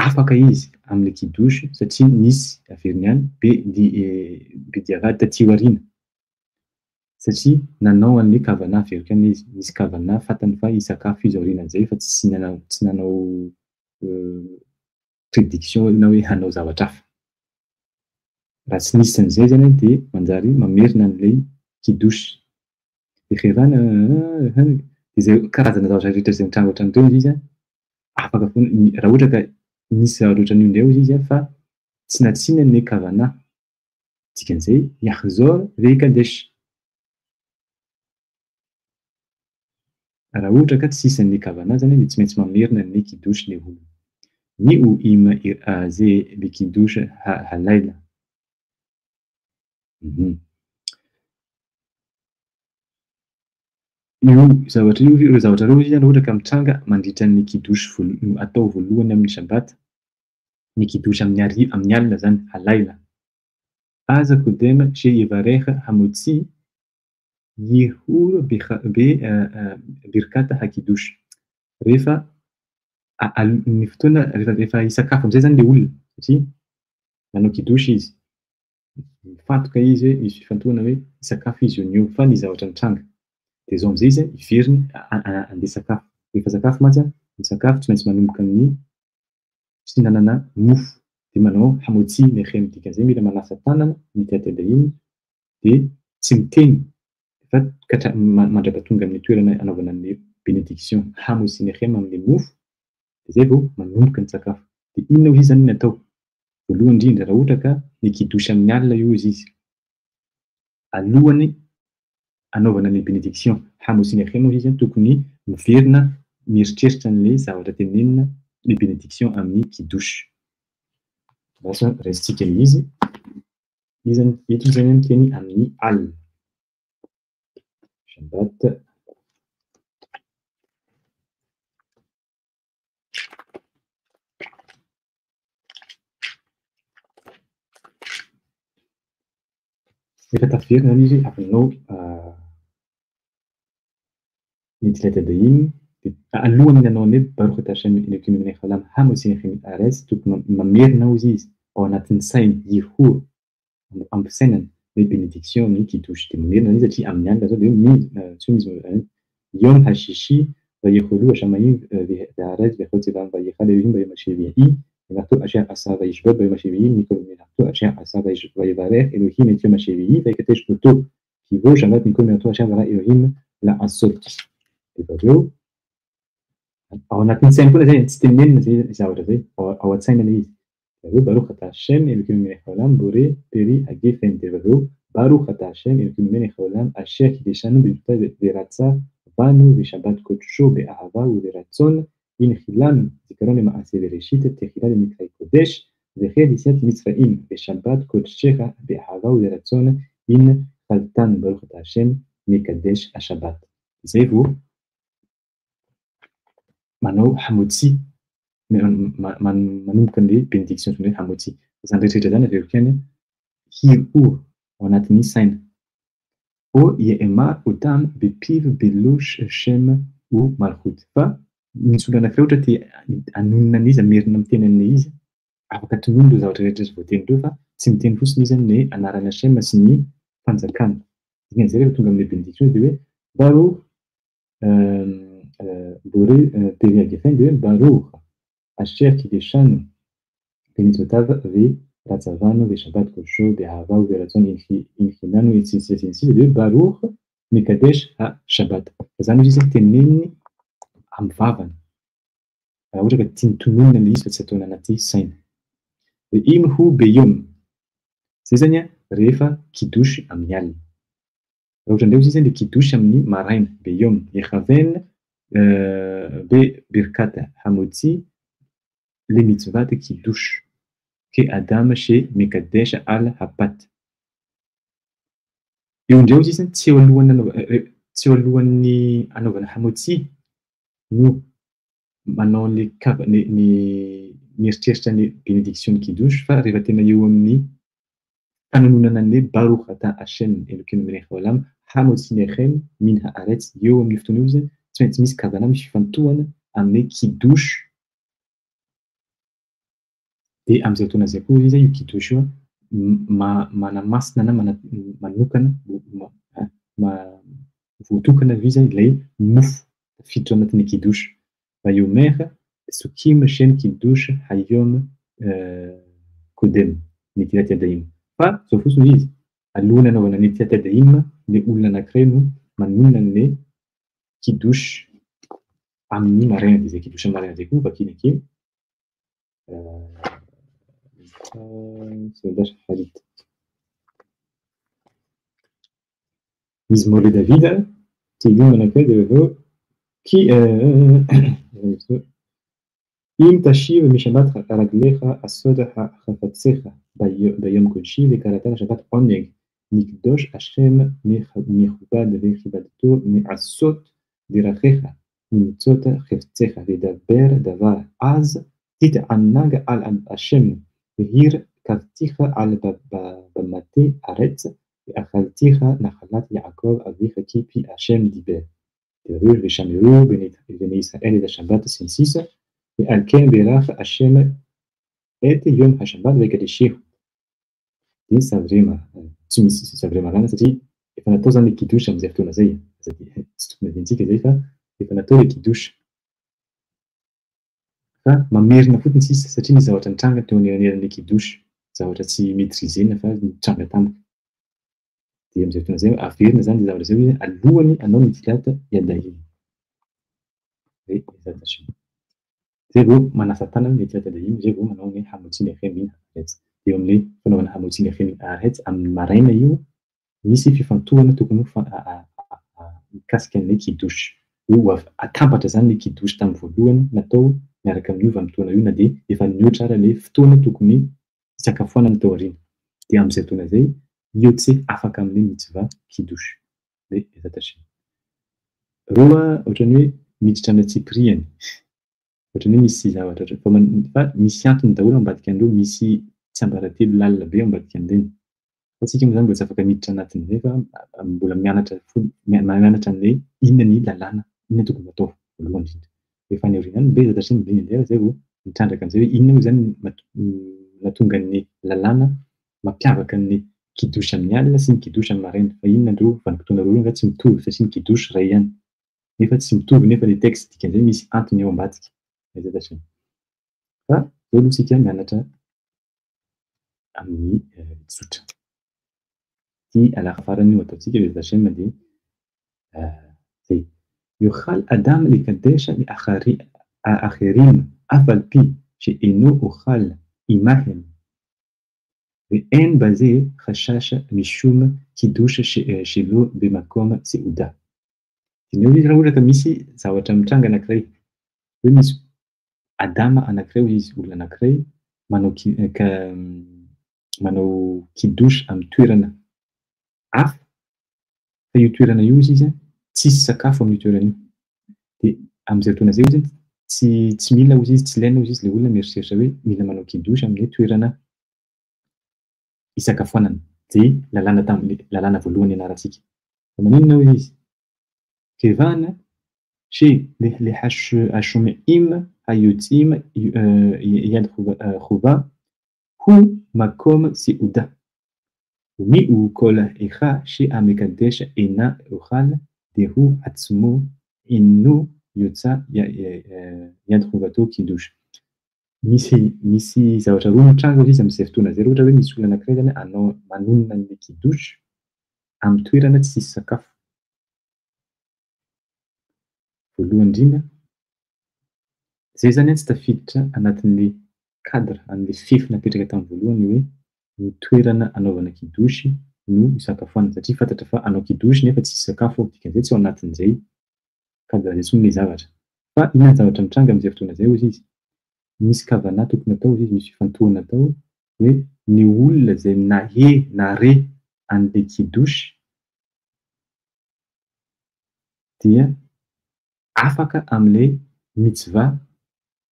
afaka izy amin'ny kidosy satria nisy averiny any be diavady taty aoriana satria nanao an'le kavana averika any izy nisy kavana fantany fa hisakafo izy aorianan'izay fa tsy nanao prédiction na hoe hanao zavatra hafa raha tsy nisy an'izay zany de manjary mamerina an'ilay kidosy de revana de zay karazana zavatra rehetra zay mitranga ohatran'ny teo izy afaka foana raha ohatra ka nisy zavatra ohatran'io indray izy fa tsy natsina ny kavana dikan'izay yahzor veikadesh raha ohatra ka tsisy ny kavana zany de tsy maintsy mamerina ny kidosy le olona ni o ima ze le kidosy halaila io zavatra io ireo zavatra reo izy ohatra ka mitranga mandritra ny kidosy atao voalohany amin'ny sabata ny kidosy amin'ny alina zany halaila aza kodema she ivareha hamotsi yehur birkata hakidosy rehefa ny fotoana rehefa hisakafo am'izay zany le olona satria nanao kidosy izy mifantoka izy hoe misy fifantohana hoe sakafo izy io fa ny zavatra nitranga. Dia zao am'zay izy iveriny andeha sakafo. Rehefa sakafo mantsy ny sakafo tsy maintsy manomboka amin'ny fihinanana mofo. Dia manao hamotsy mehem, dikan'izay mila manasa tanana mitety iny dia tsy miteny fa mandrapatonga amin'ny toerana anaovana ny bénédiction hamotsy mehem amin'ny mofo. Dia zay vao manomboka ny sakafo. Dia inona ho izy zany ny atao? Voalohany indrindra raha ohatra ka nikidosy amin'ny alina io izy. Alohany anaovana ny bénédiction hamotsy mehem izy tokony miverina mieritreritra an'ilay zavatra tenenina ny bénédiction amin'ny kidosy. Lasa raisintsika izy. Eto zany ny teny amin'ny alina. Shabbat. Rehefa taverina zany izy avinao ny dilata dahiny dia alohany nanao ny Baruch atah Hashem elokeinu melech haolam hamotsy mehem haaretz tokony mamerina ao izy ao anatin'ny sainy Yehoua ampisainany hoe bénédiction amin'ny kidosy. Dia mamerina izy satria amin'ny alina zao dia tsy misy Yom hashishi vayecholu hashamayim vehaaretz vechotzevam vayechal Elohim bayom hashevi'i v'nachto asher asa vayishbot bayom hashevi'i mikol menachto asher asa vayevarech Elohim et yom hashevi'i vayikadesh oto kivo shabbat mikol menachto asher bara Elohim la'asot. Dia vareo ao anatin'ny sainy koa zay tsy tenenina zay zavatra zay ao an-tsainana izy. Vareo Baruch atah Hashem elokeinu melech haolam bore peri hagefen. Dia vareo Baruch atah Hashem elokeinu melech haolam asher kideshanu b'mitzvah ve'ratza banu ve'shabbat kodsho be'ahava u'beratzon inchilanu zikaron lema'aseh bereshit techila lemikra kodesh ve'chel yetziat mitzrayim ve'shabbat kodshecha be'ahava u'beratzon inchaltan Baruch atah Hashem mekadesh hashabbat. Zay vao manao hamotsy manomboka an'ilay bénédiction hoe hamotsy. Zany rehetrarehetra zany averiko ihany hiroa ao anatin'ny saina. O ye'emar otam bepiv belosh shem u malchut. Fa misy olona anankiray ohatra te hanonona an'izy hamerina amin'ny tenan'ilay izy afaka tonoina ireo zavatra rehetra voateny ireo fa tsy miteny fotsiny izy ny anarana Hashem sy ny fanjakana. Dikan'izay rehefa tonga amin'ny bénédiction dia hoe Baruch bore peri hagefen dia hoe Baruch asher kideshanu b'mitzvotav ve'ratzavanu ve'shabbat kodsho be'ahava u'beratzon inchinanu et sisa dia Baruch mekadesh hashabbat. Zany izy teneniny amin'ny vavany. Raha ohatra ka tiany tononina ilay izy fa tsy ataony anaty saina. Ve'imhu beyom. Zay zany rehefa kidosy amin'ny alina. Raha ohatra indray izy ilay kidosy amin'ny maraina beyom yechaven be birkat hamotzi le mitzvat kiddush ke adam she mekadesh al hapat. Eo indray izy tsy eo alohan'ny anaovana hamotzi no manao ny mieritreritra ny bénédiction kiddush fa rehefa tena eo amin'ny fanononana an'ilay Baruch atah Hashem elokeinu melech haolam hamotzi mehem min haaretz eo amin'ny fotoana io izy tsy maintsy misy kavana misy fifantohana amin'ny kidosy. Dia amin'izay fotoana izay koa izy io kidosy io manamasina na manokana voatokana izy ilay mofo tafiditra anatin'ny kidosy. Vayomer sukim shen kiddush hayom kodem nitilat yadayim. Fa zao fotsiny izy alohan'ny anaovana nitilat yadayim ilay olona anankiray no manonona an'ilay kidosy amin'ny maraina. Dia izay kidosy amin'ny maraina izay koa vakiana kely Mizmor le David Tehillim anankiray dia vareo im tashiv mishabat raglecha asod hachafatsecha bayom kodshi vekaratan shabbat oneg nikdosh Hashem mechubad vechibadto me'asot dirachecha mitzot chefzecha vedaber davar az tit'anag al Hashem vehir kavticha al bamate aretz ve'achalticha nachalat Yaakov avicha kipi Hashem diber. Rur veshameru bene Israël et Shabbat 6 et alken berach Hashem et yom hashabbat vekadeshihu. de ça vraiment tsy misy zavatra marana satria efa natao zany le kidosy am'zay fotoana zay sady tsy tokony adintsika zay fa efa natao le kidosy fa mamerina fotsiny sisa satria nisy zavatra nitranga teo anelanelan'le kidosy zavatra tsy maîtrisena fa nitranga tampoka de am'zay fotoana zay averina zany le zavatra zay hoe alohany anao mitilata iadahy hoe zata-so zay vao manasa tanana mitilata iadahy zay vao manao ny hamotsiny femina aretsy eo amin'le fanaovana hamotsiny femina aretsy amin'ny maraina io misy fifantohana tokony mikasika an'le kidosy hoe atambatra zany le kidosy tamin'ny voalohany natao miaraka amin'io vanim-potoana io na de efa niotra ara le fotoana tokony hisakafoanana tao aoriana de am'izay fotoana zay io tsy afaka amin'le mitsiva kidosy hoe zata-so roa ohatran'ny hoe miditra amina tsipiriany ohatran'ny hoe misy zavatra fa misy antony daholo ambadika an'ireo misy tsiambaratelo lalina be ambadika an'ireny fa tsika moa zany mbola tsy afaka miditra anatin'izay fa mbola mianatra mianatra an'le inona ny lalàna inona tokony atao voalohany indrindra rehefa any aoriana any be zatra-sy ny indrindra zay vao mitrandraka an'izay hoe inona moa zany mahatonga ny lalàna mampiavaka ny kidosy amin'ny alina sy ny kidosy amin'ny maraina fa inona andreo vanim-potoana roa fa tsy mitovy satria ny kidosy iray ihany nefa tsy mitovy nefa le texte dikan'izay misy antony eo ambadika zata-so fa zao aloha isika mianatra amin'ny tsotra دي الأخبار إنه توصيل الشيء دي زي يخال أدام لكديش آخرين أفل بي شيء إنه أخال إيماهم وإن بزي خشاشة مشوم كيدوش شلو بمكان سيودا تنوي رأولة ميسي سوى تمتانغ نكري وميس أدام أنا كري ويز ولا نكري منو كيدوش أم تويرنا hafa fa io toerana io izy tsisy sakafo amin'io toerana io de am'izay fotoana zay izy tsy mila ozy izy tsy ilaina ozy izy le olona mieritreritra hoe mila manao kidosy amin'le toerana isakafoanana de lalàna tamin'le lalàna voalohany ianarantsika fa maninona hoy izy kevana شيء لحشومئيم هيوتيم يدخوبا هو مكوم سيودا ومي وكولا إخا شيء أميكاديش إنا أخال دهو أتسمو إنو يوتا يدخوباتو كيدوش misy zavatra roa mitranga izy am'izay fotoana zay ohatra hoe misy olona anankiray zany anao manonona ny kidosy amin'ny toerana tsy misy sakafo voalohany indrindra zay zany tsy tafiditra anatin'le cadre an'le fefy napetraka tamin'ny voalohany hoe ny toerana anaovana kidosy no isakafoanana satria fantatra fa anao kidosy nefa tsy sakafo dikan'izay tsy ao anatin'izay cadre zay tsony le zavatra fa inona ny zavatra mitranga am'izay fotoana zay hozy izy misy kavana tokony atao izy misy fifantohana atao hoe ny olona zay nare an'le kidosy dia afaka am'le mitzva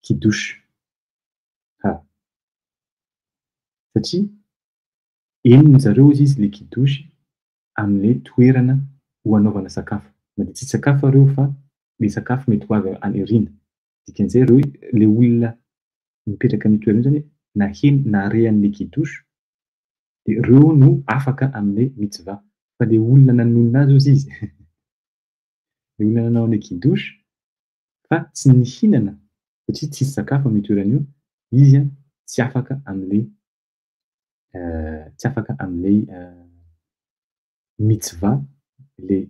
kidosy satria enony zareo izy le kidosy am'le toerana ho anaovana sakafo na de tsy sakafo areo fa le sakafo mety ho avy any aoriana dikan'izay reo le olona mipetraka amin'ny toerana zany nare an'le kidosy de reo no afaka am'le mitzva fa le olona nanonona azy ozy izy le olona nanao an'le kidosy fa tsy nihinana satria tsisy sakafo amin'ny toerana io izy tsy afaka am'le mitzva le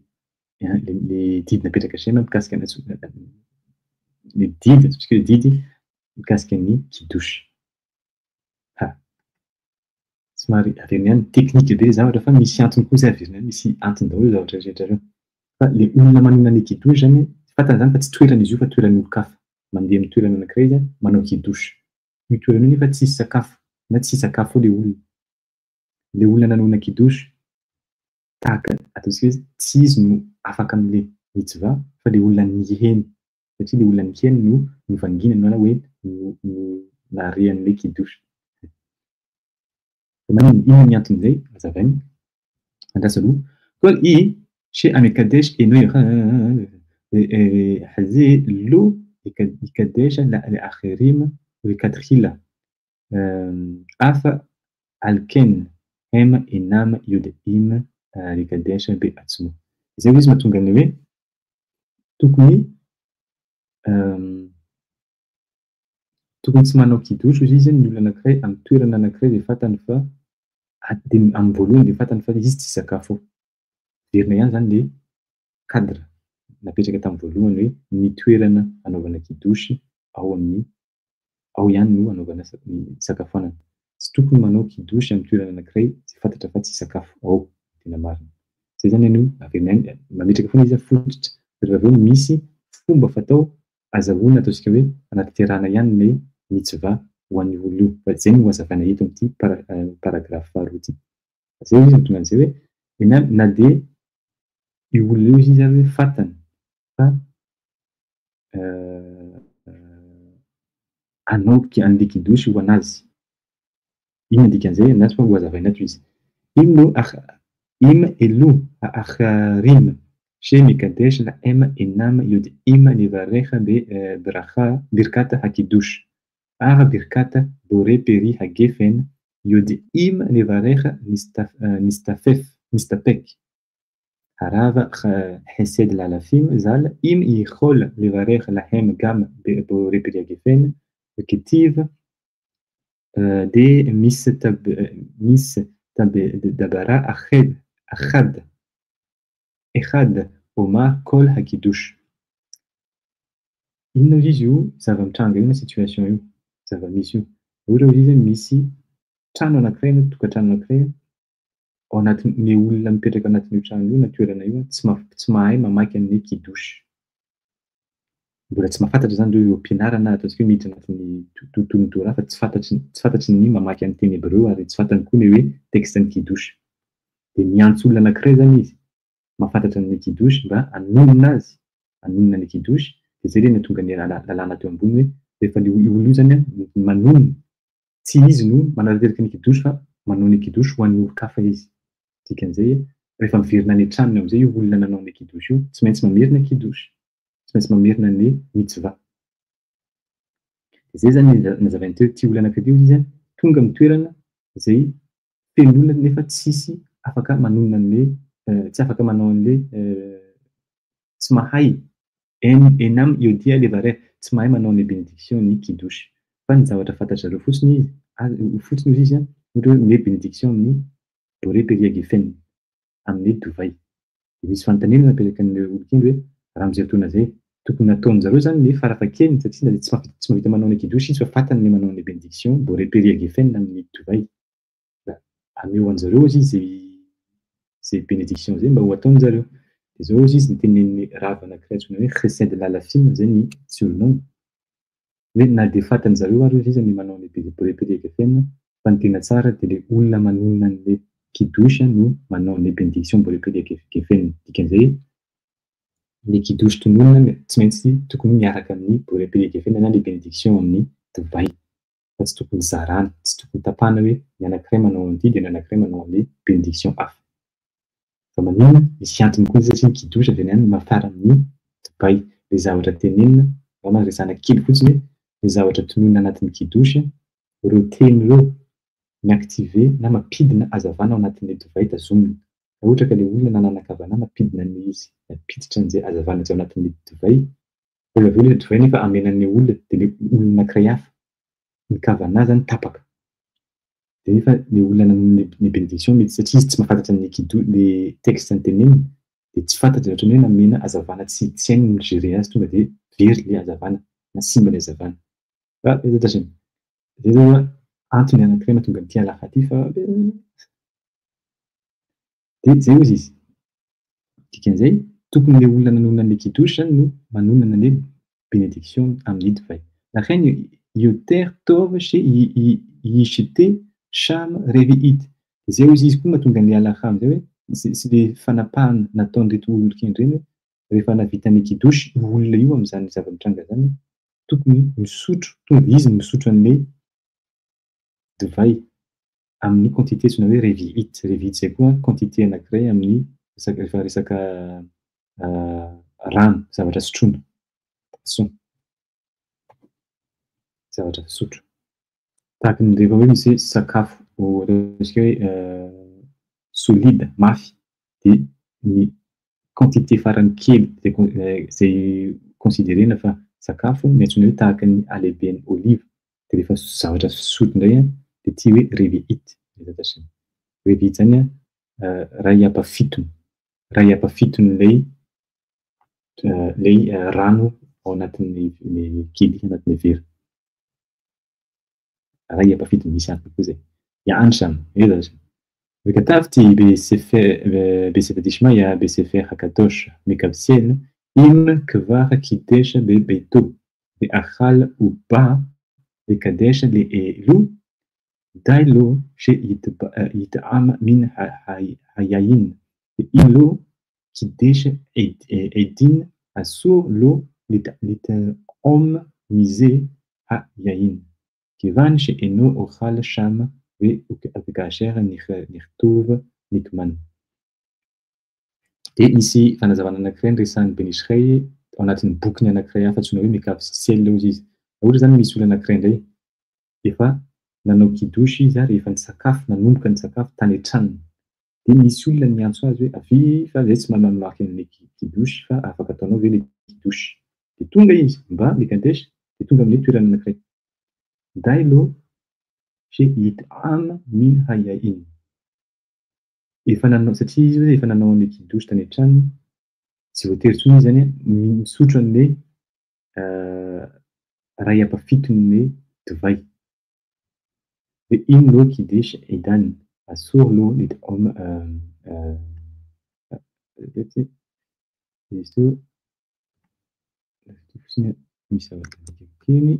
didy napetraka saina mikasika le didy ataontsika hoe didy mikasika ny kidosy somary averina ihany teknika be zavatra fa misy antony koa zay averina misy antony daholo zavatra rehetra reo fa le olona manona ny kidosy zany fantana zany fa tsy toerana izy io fa toeran'olon-kafa mandeha amin'ny toerana anankiray izy manao kidosy io toerana io nefa tsisy sakafo na tsy sakafo le olona nanona kidosy tahaka ataontsika hoe tsy izy no afaka am'le mitzva fa le olona niheny satria le olona niheny no novanginana na hoe no nare an'le kidosy inona ny anton'izay hazavainy andrasa aloha koa i she amekadesh enao haze lo ikadesha لآخرين وكتخيلة عفا الكن hema, inama, io dia im, rikadesha be atsimo. Zay izy mahatonga an'le hoe tokony tokony tsy manao kidosy izy zany ny olona anankiray amin'ny toerana anankiray dia fantany fa amin'ny voalohany dia fantany fa izy tsy sakafo ao. Heverina ihany zany le cadre napetraka tamin'ny voalohany hoe ny toerana anaovana kidosy ao ihany no anaovana isakafoanana. Tsy tokony manao kidosy amin'ny toerana anankiray izay fantatra fa tsy sakafo ao, tena marina. Zay zany no averina ihany, mametraka foana izy fototra. Rehefa avy eo misy fomba fatao azahoana ataontsika hoe anaty ihany ilay mitsivà ho an'io olona io. Fa zay no hazavana eto amin'ity paragrafy faharoa ity. Zay izy mahatonga an'izay hoe na dia io olona io izy hoe fantany fa hanao an'ilay kidosy ho anazy. Ino ny dikan'izay? Anazy fa ho hazavaina ato izy. Im elo rima she mikadesh la ema inama io dia ima nivareha birkata hakidush. Ara birkata bore peri hagefen io dia ima nivareha nistapek. Harava hesed lalafim zal im ichol nivareha lahem gam bore peri hagefen ketiv de mis dabara achad oma kol hakidush. Inona izy io zava-mitranga io na situation io, zava-misy io. Ohatra izy misy trano anankiray na tokantrano anankiray ao anatin'ny olona mipetraka anatin'io trano io na toerana io tsy mahay mamaky an'ilay kidosy. Mbola tsy mahafantatra zany ireo am-pianarana ataontsika hoe miditra anatin'ny tontolon'ny Torah fa tsy fantatry ny mamaky an'ny teny hebreo ary tsy fantany koa ny hoe tekstin'ny kidosy. Dia miantso olona anankiray zany izy mahafantatra an'ilay kidosy mba hanonona azy, hanonona ny kidosy. Dia zay ilay tonga ny lalàna teo ambony hoe rehefa io olona io zany manonona, tsy izy no manaraka ny kidosy fa manao ny kidosy ho an'ny olon-kafa izy. Dikan'izay rehefa miverina any an-tranony amin'izay io olona nanao ny kidosy io, tsy maintsy mamerina kidosy, tsy maintsy mamerina ny mitsivà. Zay zany nazavainy teo ity olona anankiray ity izy tonga amin'ny toerana izay feno olona nefa tsisy afaka manonona an'ilay tsy afaka manao an'ilay tsy mahay enam iodia levare tsy mahay manao ny bénédiction ny kidosy. Fa ny zavatra fantatrareo fotsiny izy ohatra hoe ny bénédiction amin'ny bore peri gefen amin'ny divay. Misy fanontaniana napetraka an'ilay olon-kely hoe raha amin'izay fotoana izay tokony nataony zareo zany ny farafahakeliny satria tsy mahavita manao ny kidosy izy fa fantany ny manao ny bénédiction bore peri gefen amin'ny divay. Ameo an'izareo izy zay bénédiction zay mba ho ataony zareo. Dia zao izy niteneniny rava anankiray antsoina hoe chesed lalafim zay ny surnom. Hoe na dia fantany zareo ary izy ny manao ny bore peri gefen fa ny tena tsara dia ilay olona manonona an'ilay kidosy no manao ny bénédiction bore peri gefen. Dikan'izay ilay kidosy tononona tsy maintsy tokony miaraka amin'ny bore peri gefen na ilay bénédiction amin'ny divay. Fa tsy tokony zarana, tsy tokony tapahana hoe ny anankiray manao an'ity dia ny anankiray manao an'ilay bénédiction hafa. Fa maninona misy antony koa satria ny kidosy avy any mafara amin'ny divay. Ilay zavatra tenenina mba resahana kely fotsiny hoe ilay zavatra tononona anatin'ny kidosy ireo teny ireo miaktive na mampidina hazavana ao anatin'ilay divay tazomina. Raha ohatra ka ilay olona nananakavana mampidina izy mampiditra an'izay hazavana ao anatin'ilay divay. Rehefa avy eo ilay divay nefa amenan'ilay olona dia ilay olona anankiray hafa ny kavana zany tapaka. Dia nefa ilay olona nanao ny bénédiction mety satria izy tsy mahafantatra ny texte tenenina dia tsy fantatra ohatran'ny hoe namena hazavana tsy hainy ny migerer azy tonga dia very ilay hazavana na simba ilay hazavana. Zay zao antony anankiray mahatonga an'ity halakha ity fa dia zay hozy izy. Dikan'izay tokony ilay olona nanonona an'ilay kidosy zany no manonona an'ilay bénédiction amin'ny divay. La reine ioter tov she yishite sham revi'it. Zay hozy izy koa mahatonga an'ilay halakha amin'izay hoe sy ilay fanapahana nataon'ireto olon-kely ireny rehefa navita ny kidosy io olona io amin'izany zava-mitranga zany tokony misotro, tonga dia izy misotro an'ilay divay amin'ny quantité antsoina hoe revi'it. Revi'it zay koa quantité anankiray amin'ny rehefa resaka rano, zavatra sotroina. Zavatra fisotro. Tahaka ny rehefa hoe misy sakafo ataontsika hoe solide, mafy. Dia ny quantité farany kely zay considérena fa sakafo ny antsoina hoe tahaka ny halehiben'ny olive. Dia rehefa zavatra fisotra indray dia ty hoe révéite. Révéite zany ray ampafitony ilay rano ao anatin'ny kily anatin'ny vera. Ray ampafitony misy antony koa zay. Hanitra zany. وكتعرفتي بصفة اجتماعية بصفة كدوش ميكابسيل إم كفار كيديش ببيتو بأخال وبا بكديش لإلو دايلو شيء يتعام من حياين إلو كيديش إدين أسور لو لتأم ميزي حياين كيفان شيء إنو أخال شام وكاشير نختوف نكمان. Dia misy fanazavana anankiray niresahan'ny Benishray ao anatin'ny bokiny anankiray hafa antsoina hoe Mekabsiel hozy izy. Ohatra zany misy olona anankiray indray efa nanao kidosy izy ary efa nisakafo, nanomboka nisakafo tany an-tranony. Dia misy olona miantso azy hoe avy fa zay tsy mamaky an'ilay kidosy fa afaka ataonao ve ilay kidosy. Dia tonga izy mba mikadesh dia tonga amin'ilay toerana anankiray. Dailo شيء يتعام من حياين. Efa nanao satria izy efa nanao an'ilay kidosy tany an-tranony, tsy voatery intsony izy zany misotro an'ilay ray ampafiton'ilay divay. Hoe iny lo kidesy edany asor lo لتعم izy ito fotsiny misy zavatra kely.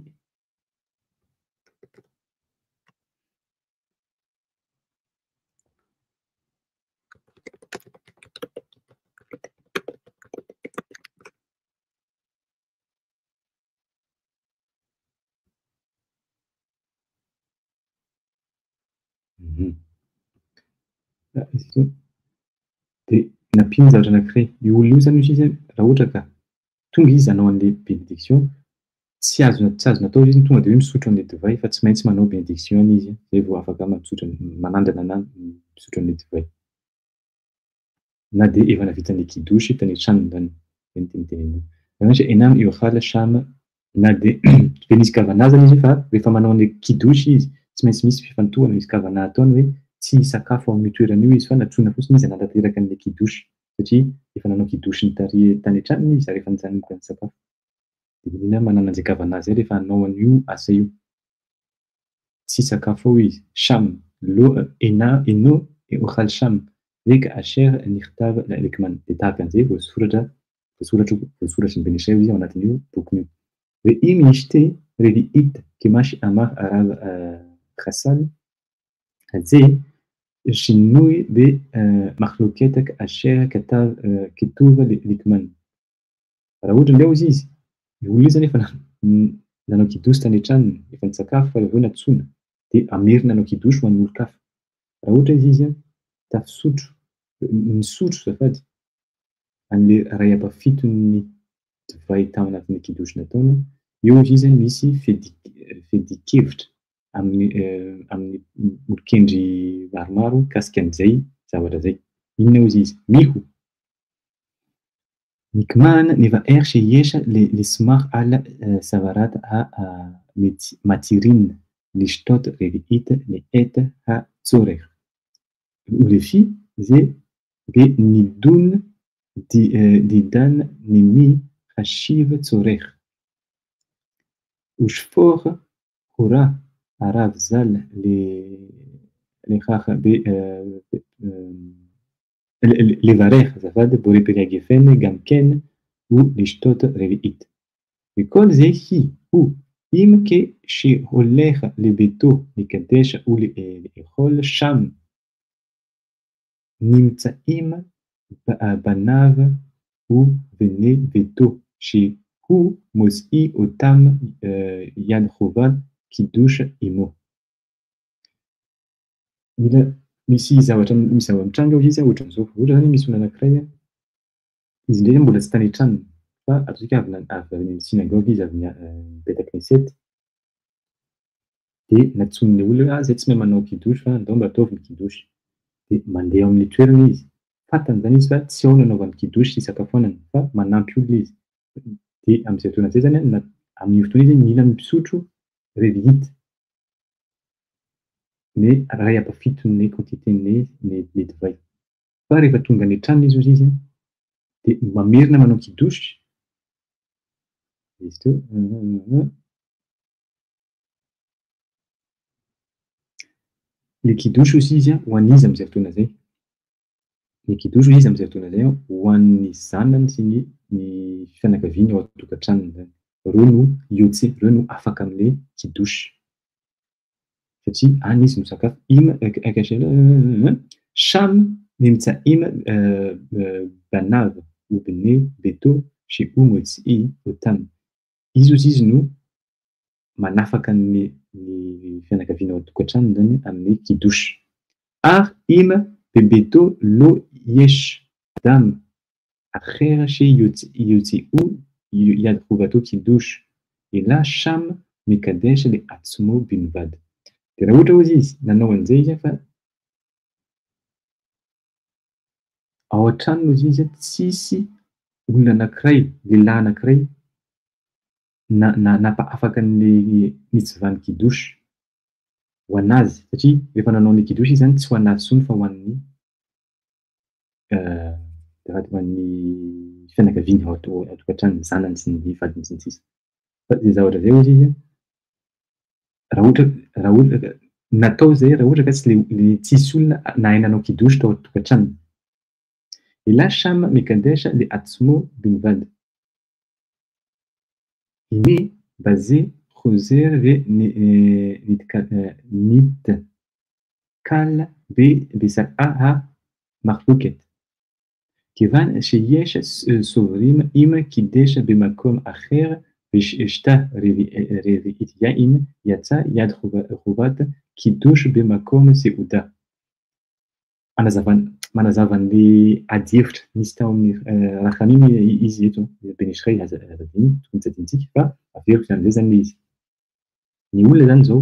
Izy ito dia nampiany zavatra anankiray. Io olona io zany misy izy raha ohatra ka tonga izy hanao an'ilay bénédiction, tsy azo natao izy tonga dia hoe misotro an'ilay divay fa tsy maintsy manao bénédiction izy zay vao afaka manandrana misotro an'ilay divay. Na dia efa nahavita an'ilay kidosy tany an-tranony zany. Zay no teneniny. Raha enam يخال شام na dia dia misy kavana zany izy fa rehefa manao an'ilay kidosy izy tsy maintsy misy fifantohana, misy kavana ataony hoe tsy hisakafo amin'io toerana io izy fa natsoina fotsiny izy hanatanteraka an'ilay kidosy satria efa nanao kidosy tany an-tranony izy ary efa nijanomboka nisakafo. Dia mila manana an'izay kavana zay rehefa hanao an'io asa io. Tsy hisakafo ao izy. Sham lo eno يخال شام ليك أشير نختار لكمان dia tahaka an'izay voasoratry ny Benishray izy ao anatin'io bokiny io. وإيم يشتي ريفيت كماش أمار أراب خسال زي شنوي بمخلوقاتك أشياء كتوبة لكمان. Raha ohatra indray ozy izy, io olona io zany efa nanao kidosy tany an-tranony, efa nisakafo fa avy eo natsoina dia amerina hanao kidosy ho an'ny olon-kafa. Raha ohatra izy tafisotro, nisotro azafady an'ilay ray ampafitony divay tao anatin'ilay kidosy nataony, eo izy zany misy fedi-kevitra amin'ny olon-kendry maromaro mikasika an'izay zavatra zay. Inona ozy izy? Miho. Nikman neva erge yesha lismar ala savarat ha matirin lishtot reviit le et ha tsorer. Ulefi ze be nidun didan nimi hashiv tsorer. Ushfor hura arav zal لخاخ لفاريخ زفاد بوري بيلاجيفين جامكن و لشتوت ريفيت بكل زي هي هو إم كي شي هوليخ لبيتو لكديش أو لإخول شام نمتا إم بناف و بني بيتو شي هو موزي أوتام يان خوفال كيدوش إمو. Misy zavatra mitranga ao izy ohatran'izao. Ohatra zany misy olona anankiray izy indray mbola tsy tany an-tranony fa ataontsika avy any amin'ny synagogue izy avy nipetaka nisety. de natsoin'le olona hoe: "Ah, zahay tsy mahay manao kidosy fa andao mba ataovy ny kidosy." De mandeha eo amin'ny toerana izy. Fantany zany izy fa tsy ao no anaovany kidosy sy isakafoanany fa manampy olona izy. De am'zay fotoana zay zany a amin'io fotoana izy mila misotro revity. Ny ray ampafitony quantitén'ny le divay. Fa rehefa tonga any an-tranony izy hozy izy a, de mamerina manao kidosy izy teo le kidosy hozy izy a ho an'izy am'zay fotoana zay. Le kidosy hozy izy am'zay fotoana zay a ho an'ny zanany sy ny fianakaviany ao an-tokantranony zany. Reo no iotsy, reo no afaka am'le kidosy. Satria any izy no sakafo. Sham nimtsaima banava obne beto chez Oumotsi Otam. Izy hozy izy no manafaka ny fianakaviana ao an-tokantranony zany amin'ny kidosy. Ary ima bebeto lo yesh dam akhera chez Yotsi ou Yad Rovato kidosy. Et là Sham mikadesh le atsmo binvad. De raha ohatra hozy izy nanao an'izay izy fa ao an-tranony hozy izy tsisy olona anankiray, lehilahy anankiray afaka nijivany kidosy ho anazy satria rehefa nanao ny kidosy izy zany tsy ho anazy intsony fa ho an'ny ho an'ny fianakaviany ao an-tokantranony, zanany sy ny vadiny sy ny sisa. Fa zay zavatra zay hozy izy a raha ohatra natao zay raha ohatra ka tsisy olona nahay nanao kidosy tao an-tokantranony. Et là Sham mikadesh le atsmo binvad. Ini basé Roser ve nit kal besaka marfuket. כיוון שיש סוברים אם קידש במקום אחר ושתה רביעית יין יצא יד חובת קידוש במקום סעודה. manazava an'le adihevitra misy tao amin'ny Rachamim izy eto Benishray azadiny tokony tsy adintsika fa averiko zany zay zany le izy. Ny olona zany zao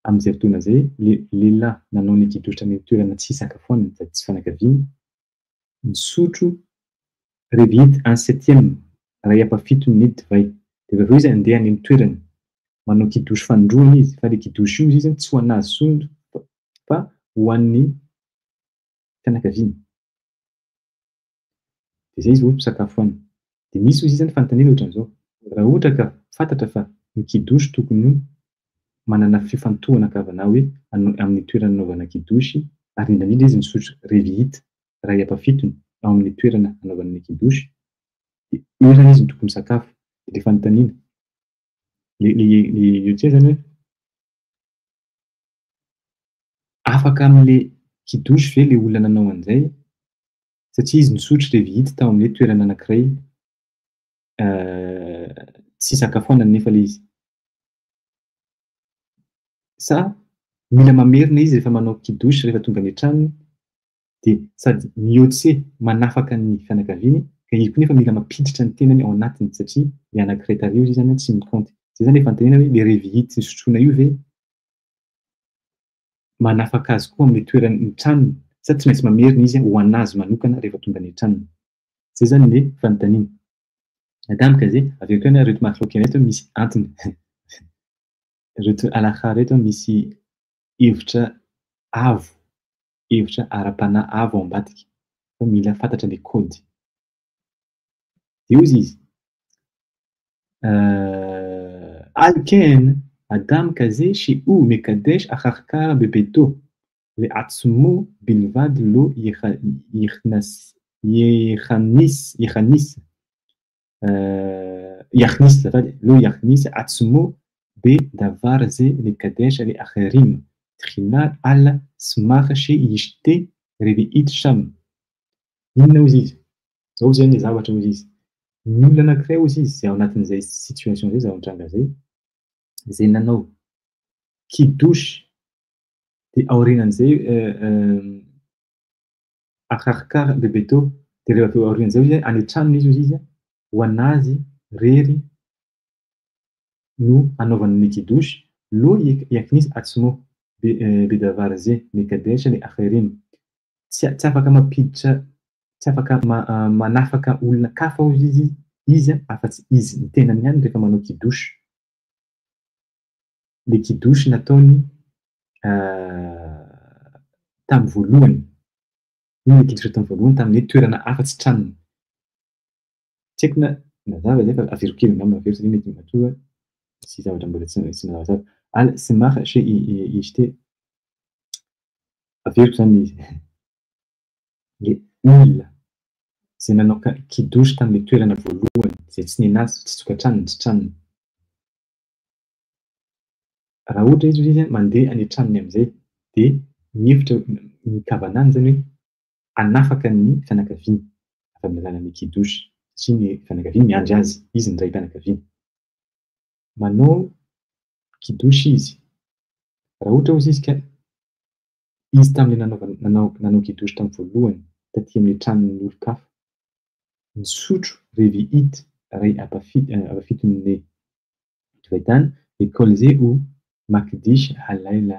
am'izay fotoana zay lehilahy nanao ny kidosy amin'ny toerana tsy isakafoanany sady tsy fianakaviany misotro revity un septième ray ampafitony divay. De rehefa aveo izy andeha any amin'ny toerany manao kidosy fandroana izy fa le kidosy io izy tsy ho anazy intsony fa ho an'ny fianakaviany. De zay izy vao misakafoana. De misy hozy izy zany fanontaniana ohatran'izao. Raha ohatra ka fantatra fa ny kidosy tokony manana fifantohana kavana hoe amin'ny toerana anaovana kidosy ary indrindra izy misotro revity ray ampafitony ao amin'ny toerana anaovana ny kidosy. De eo zany izy no tokony misakafo. De fanontaniana. Le Yotsia zany hoe afaka am'le kidosy ve le olona nanao an'izay satria izy nisotro revity tao amin'le toerana anankiray tsy isakafoanany nefa le izy. Sa mila mamerina izy rehefa manao kidosy rehefa tonga any an-tranony de sady mihoatse manafaka ny fianakaviany ka izy koa nefa mila mampiditra ny tenany ao anatiny satria le anankiray tary izy zany tsy mikaonty. Zay zany le fanontaniana hoe le revity nosotroina io ve manafaka azy koa amin'ny toerany ny tranony sa tsy maintsy mamerina izy ho anazy manokana rehefa tonga any an-tranony. Zay zany le fanontaniana. Adamka zay aveo koa reto marocain reto misy antony. Reto alakha reto misy hevitra avo, hevitra ara-panahy avo ao ambadika fa mila fantatra le kôdy. De hozy izy alken Adam kaze chez ou mekadesh akharkar bebeto le atsmo bilvad lo yachnis lo yachnis atsmo be davar ze mekadesh le acherim tchinar al smach chez yishte revi'it sham. Inona hozy izy? Zao zany ny zavatra hozy izy. Ny olona anankiray hozy izy zay ao anatin'izay situation zay, zao an-tranga zay, zay nanao kidosy de aorianan'izay akharikar bebeto de rehefa aveo aorian'izay izy any an-tranony izy hozy izy ho anazy rery no anaovany ny kidosy لو يكنيس أتسمو بدفارزي مكداش لآخرين تافaka mampiditra tsy afaka manafaka olona kafa hozy izy afa-tsy izy ny tenany ihany rehefa manao kidosy. Le kidosy nataony tamin'ny voalohany, iny le kidosy tamin'ny voalohany tamin'ny toerana hafa tsy tranony. Tsy haiko na mazava zay fa avero kely angamba avero satria mety matoa tsy zavatra mbola tsy mazava tsara. Semaha izy te averiko zany izy le olona zay nanao kidosy tamin'ny toerana voalohany zay tsy nenazy tsy tokantranony tsy tranony. Raha ohatra izy mandeha any an-tranony amin'izay dia mihevitra ny kavanany zany hoe hanafaka ny fianakaviany avy amin'ny alalan'ny kidosy satria ny fianakaviany miandry azy, izy ny raim-pianakaviany. Manao kidosy izy. Raha ohatra hozy izy ka izy tamin'ilay nanao kidosy tamin'ny voalohany taty amin'ny tranon'ny olon-kafa, ny sotro rehefa hita iray ampafiton'ny fahitana école zay ho makidisy halaila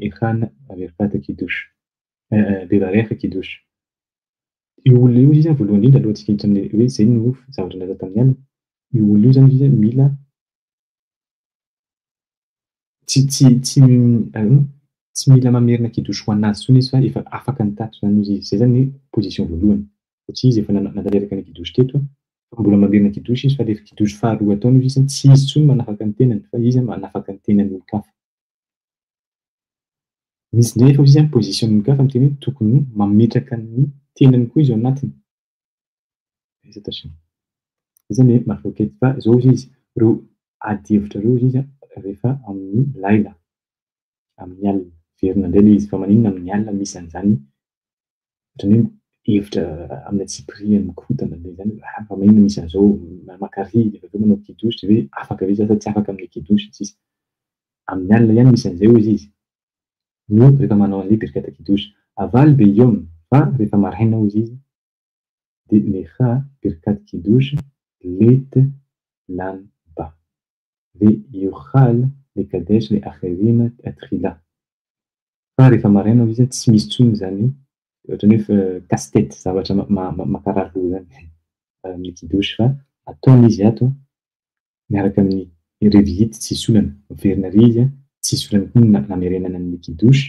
ekhana averifata kidosy bevarefy kidosy. Io olona io izy voalohany indrindra aloha tsy hiditra amin'ny hoe zay no zavatra natao tamin'ny alina. Io olona io zany izy mila tsy mila mamerina kidosy ho anazy intsony izy fa efa afaka mitato zany izy. Zay zany ny position voalohany satria izy efa nantanteraka ny kidosy teto fa mbola mamerina kidosy izy fa le kidosy faharoa ataony izy tsy izy intsony manafaka ny tenany fa izy manafaka ny tenany olon-kafa. Misy nefa izy position olon-kafa miteny hoe tokony mametraka ny tenany koa izy ao anatiny. Zay zany maroketo fa zao izy reo ady hevitra reo izy rehefa amin'ny laila amin'ny alina verina indray le izy fa maninona amin'ny alina misy an'izany ohatran'ny hoe hevitra amin'ny antsipiriany mikorontana be zany fa maninona misy an'izao makary rehefa aveo manao kidosy hoe afaka ve sa tsy afaka amin'ny kidosy tsisy. Amin'ny alina ihany misy an'izay hozy izy no rehefa manao an'ilay berkata kidosy. Avaly be iom fa rehefa maraina hozy izy dia leha berkata kidosy lety lany ba ليخال لقداش لآخرين أدخلا. Fa rehefa maraina izy tsy misy intsony zany ohatran'ny hoe casse-tête zavatra makarary loha zany amin'ny kidosy fa ataony izy ato miaraka amin'ny rehefa hita tsisy olana miverina ery izy tsisy olana koa namerenana ny kidosy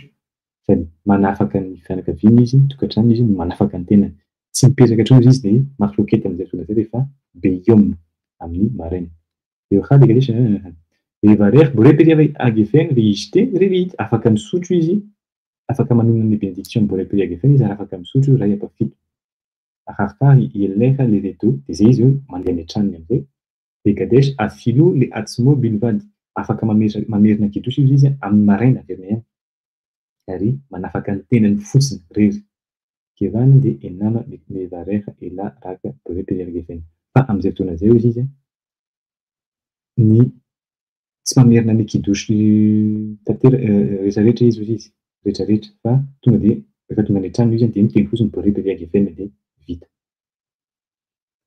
sady manafaka ny fianakaviany izy tokantrano izy no manafaka ny tenany. Tsy mipetraka hatreo izy dia maroketo amin'izay fotoana izay rehefa be iom amin'ny maraina. Leha legadesy rehefa rehefa boreperiava agefeny dia izy te rehefa hita afaka misotro izy afaka manonona ny bénédiction boreperi agefeny izy ary afaka misotro iray ampafito. Raha ielefa le rideau dia zay izy mandeha any an-tranony amin'izay. Legadesy afilo le atsimo bilvady afaka mamerina kidosy izy amin'ny maraina verina ihany ary manafaka ny tenany fotsiny rery. Kevany dia enama mevarefa ela raka boreperi agefeny. Fa amin'izay fotoana izay izy ny tsy mamerina ny kidosy rehetrarehetra izy rehetrarehetra fa tonga dia rehefa tonga any an-tranony izy dia miteny fotsiny boreperi agefeny dia vita.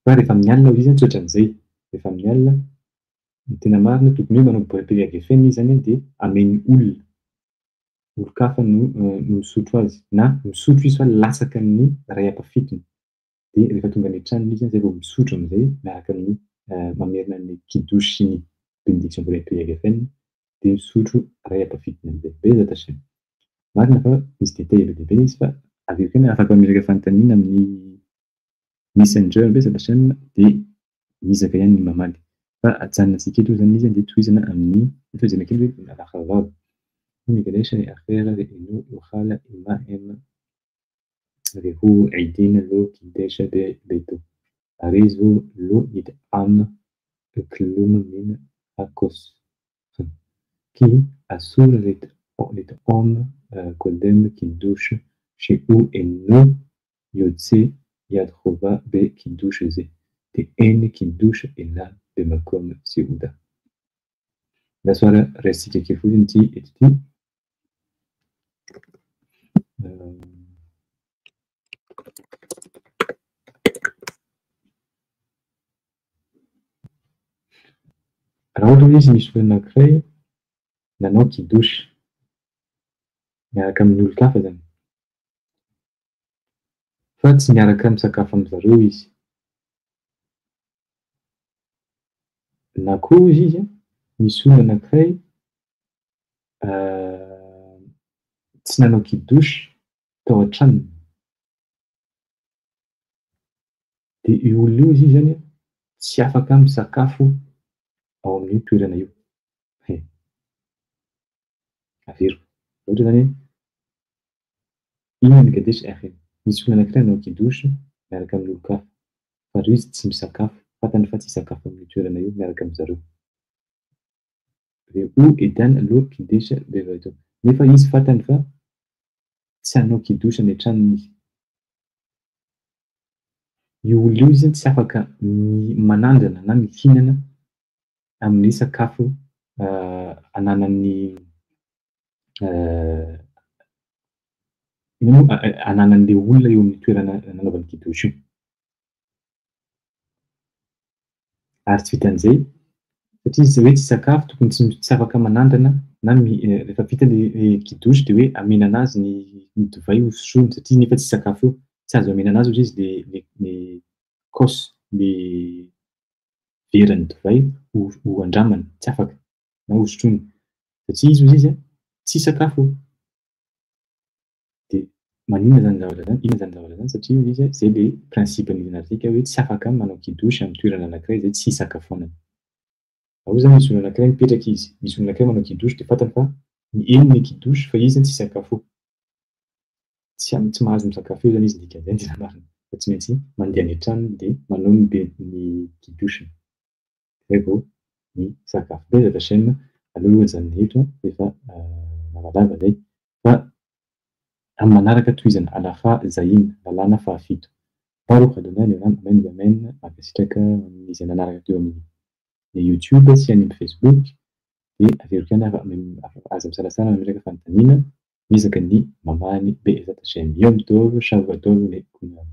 Fa rehefa amin'ny alina izy tsy ohatran'izay. Rehefa amin'ny alina ny tena marina tokony hoe manao boreperi agefeny izy zany dia ameny olona olon-kafa no misotro azy na misotro izy fa latsaka ny ray ampafitony dia rehefa tonga any an-tranony izy zay vao misotro amin'izay miaraka amin'ny mamerina ny kidosy sy ny bénédiction boreperi agefeny dia misotro ray ampafitony amin'izay. Beza tasy marina fa misy détail be dia be izy fa aveo koa afaka mameraka fanontaniana amin'ny messenger beza tasy dia mizaka ihany ny mamaly. Fa ajanonantsika eto zany izy dia tohizana amin'ny fihezana kely hoe lahavava. لقداش لآخر لأنه يخال إما اللي هو عيدين له قداش بيته أريزو له يدعم كلهم من أكوس كي أسول لتقوم قدام كدوش شيء إنه يوتسي يدخل بكدوش زي تأني كدوش إلا بمكان سيودا. Da soara resika kely fotsiny ity eto ity. Raha ohatra hoe izy misy olona anankiray nanao kidosy miaraka amin'olo-kafa zany. Fa tsy miaraka misakafo am'zareo izy. Na koa izy misy olo anankiray tsy nanao kidosy tao an-tranony. De io olona io izy zany tsy afaka misakafo ao amin'io toerana io. Averiko. Ohatra zany hoe ino an'Agadez misy olo anankiray nanao kidosy miaraka amin'olo-kafa, fa reo izy tsy misakafo, fantany fa tsy hisakafo amin'io toerana io miaraka am'zareo. De ou edana laoka kidosy beva atao. Nefa izy fantany fa tsy hanao kidosy any an-tranony izy. Io olona io izy tsy afaka manandrana na mihinana amin'ny sakafo ananan'ny ino moa ananan'le olona eo amin'ny toerana nanaovany kidosy io. Ary tsy vitan'izay satria izy hoe tsy sakafo tokony tsy afaka manandrana na rehefa vita le kidosy de hoe amena anazy ny divay hosotroiny satria nefa tsy sakafo io. Tsy azo amena anazy hozy izy le kaosy le veran'ny divay ho andramany, tsy afaka na hosotroiny satria izy hozy izy tsy sakafo io. De maninona zany zavatra zany? Inona zany zavatra zany? Satria izy zay le principen'izy anartsika hoe tsy afaka manao kidosy amin'ny toerana anankiray zay tsy hisakafoanana. Raha ohatra zany misy olo anankiray mipetraka izy, misy olo anankiray manao kidosy de fantany fa henony kidosy fa izy tsy hisakafo eo. Tsy mahazo misakafo eo zany izy dikan'izay tena marina. Fa tsy maintsy mandeha any an-tranony de manao ny kidosiny. Zay vao misakafo. Beza ta chaîne alohan'izany eto efa lavalava zay fa amin'ny manaraka tohizana alafa zahina lalàna fahafito. Mparoko adonay ny rano main domaine mankasitraka izy nanaraka teo amin'ny YouTube sy any amin'ny Facebook de averiko ihany aza misalasala mameraka fanontaniana miezaka ny mamaly be zata chaîne. Io mitovy Salvador le Kunao.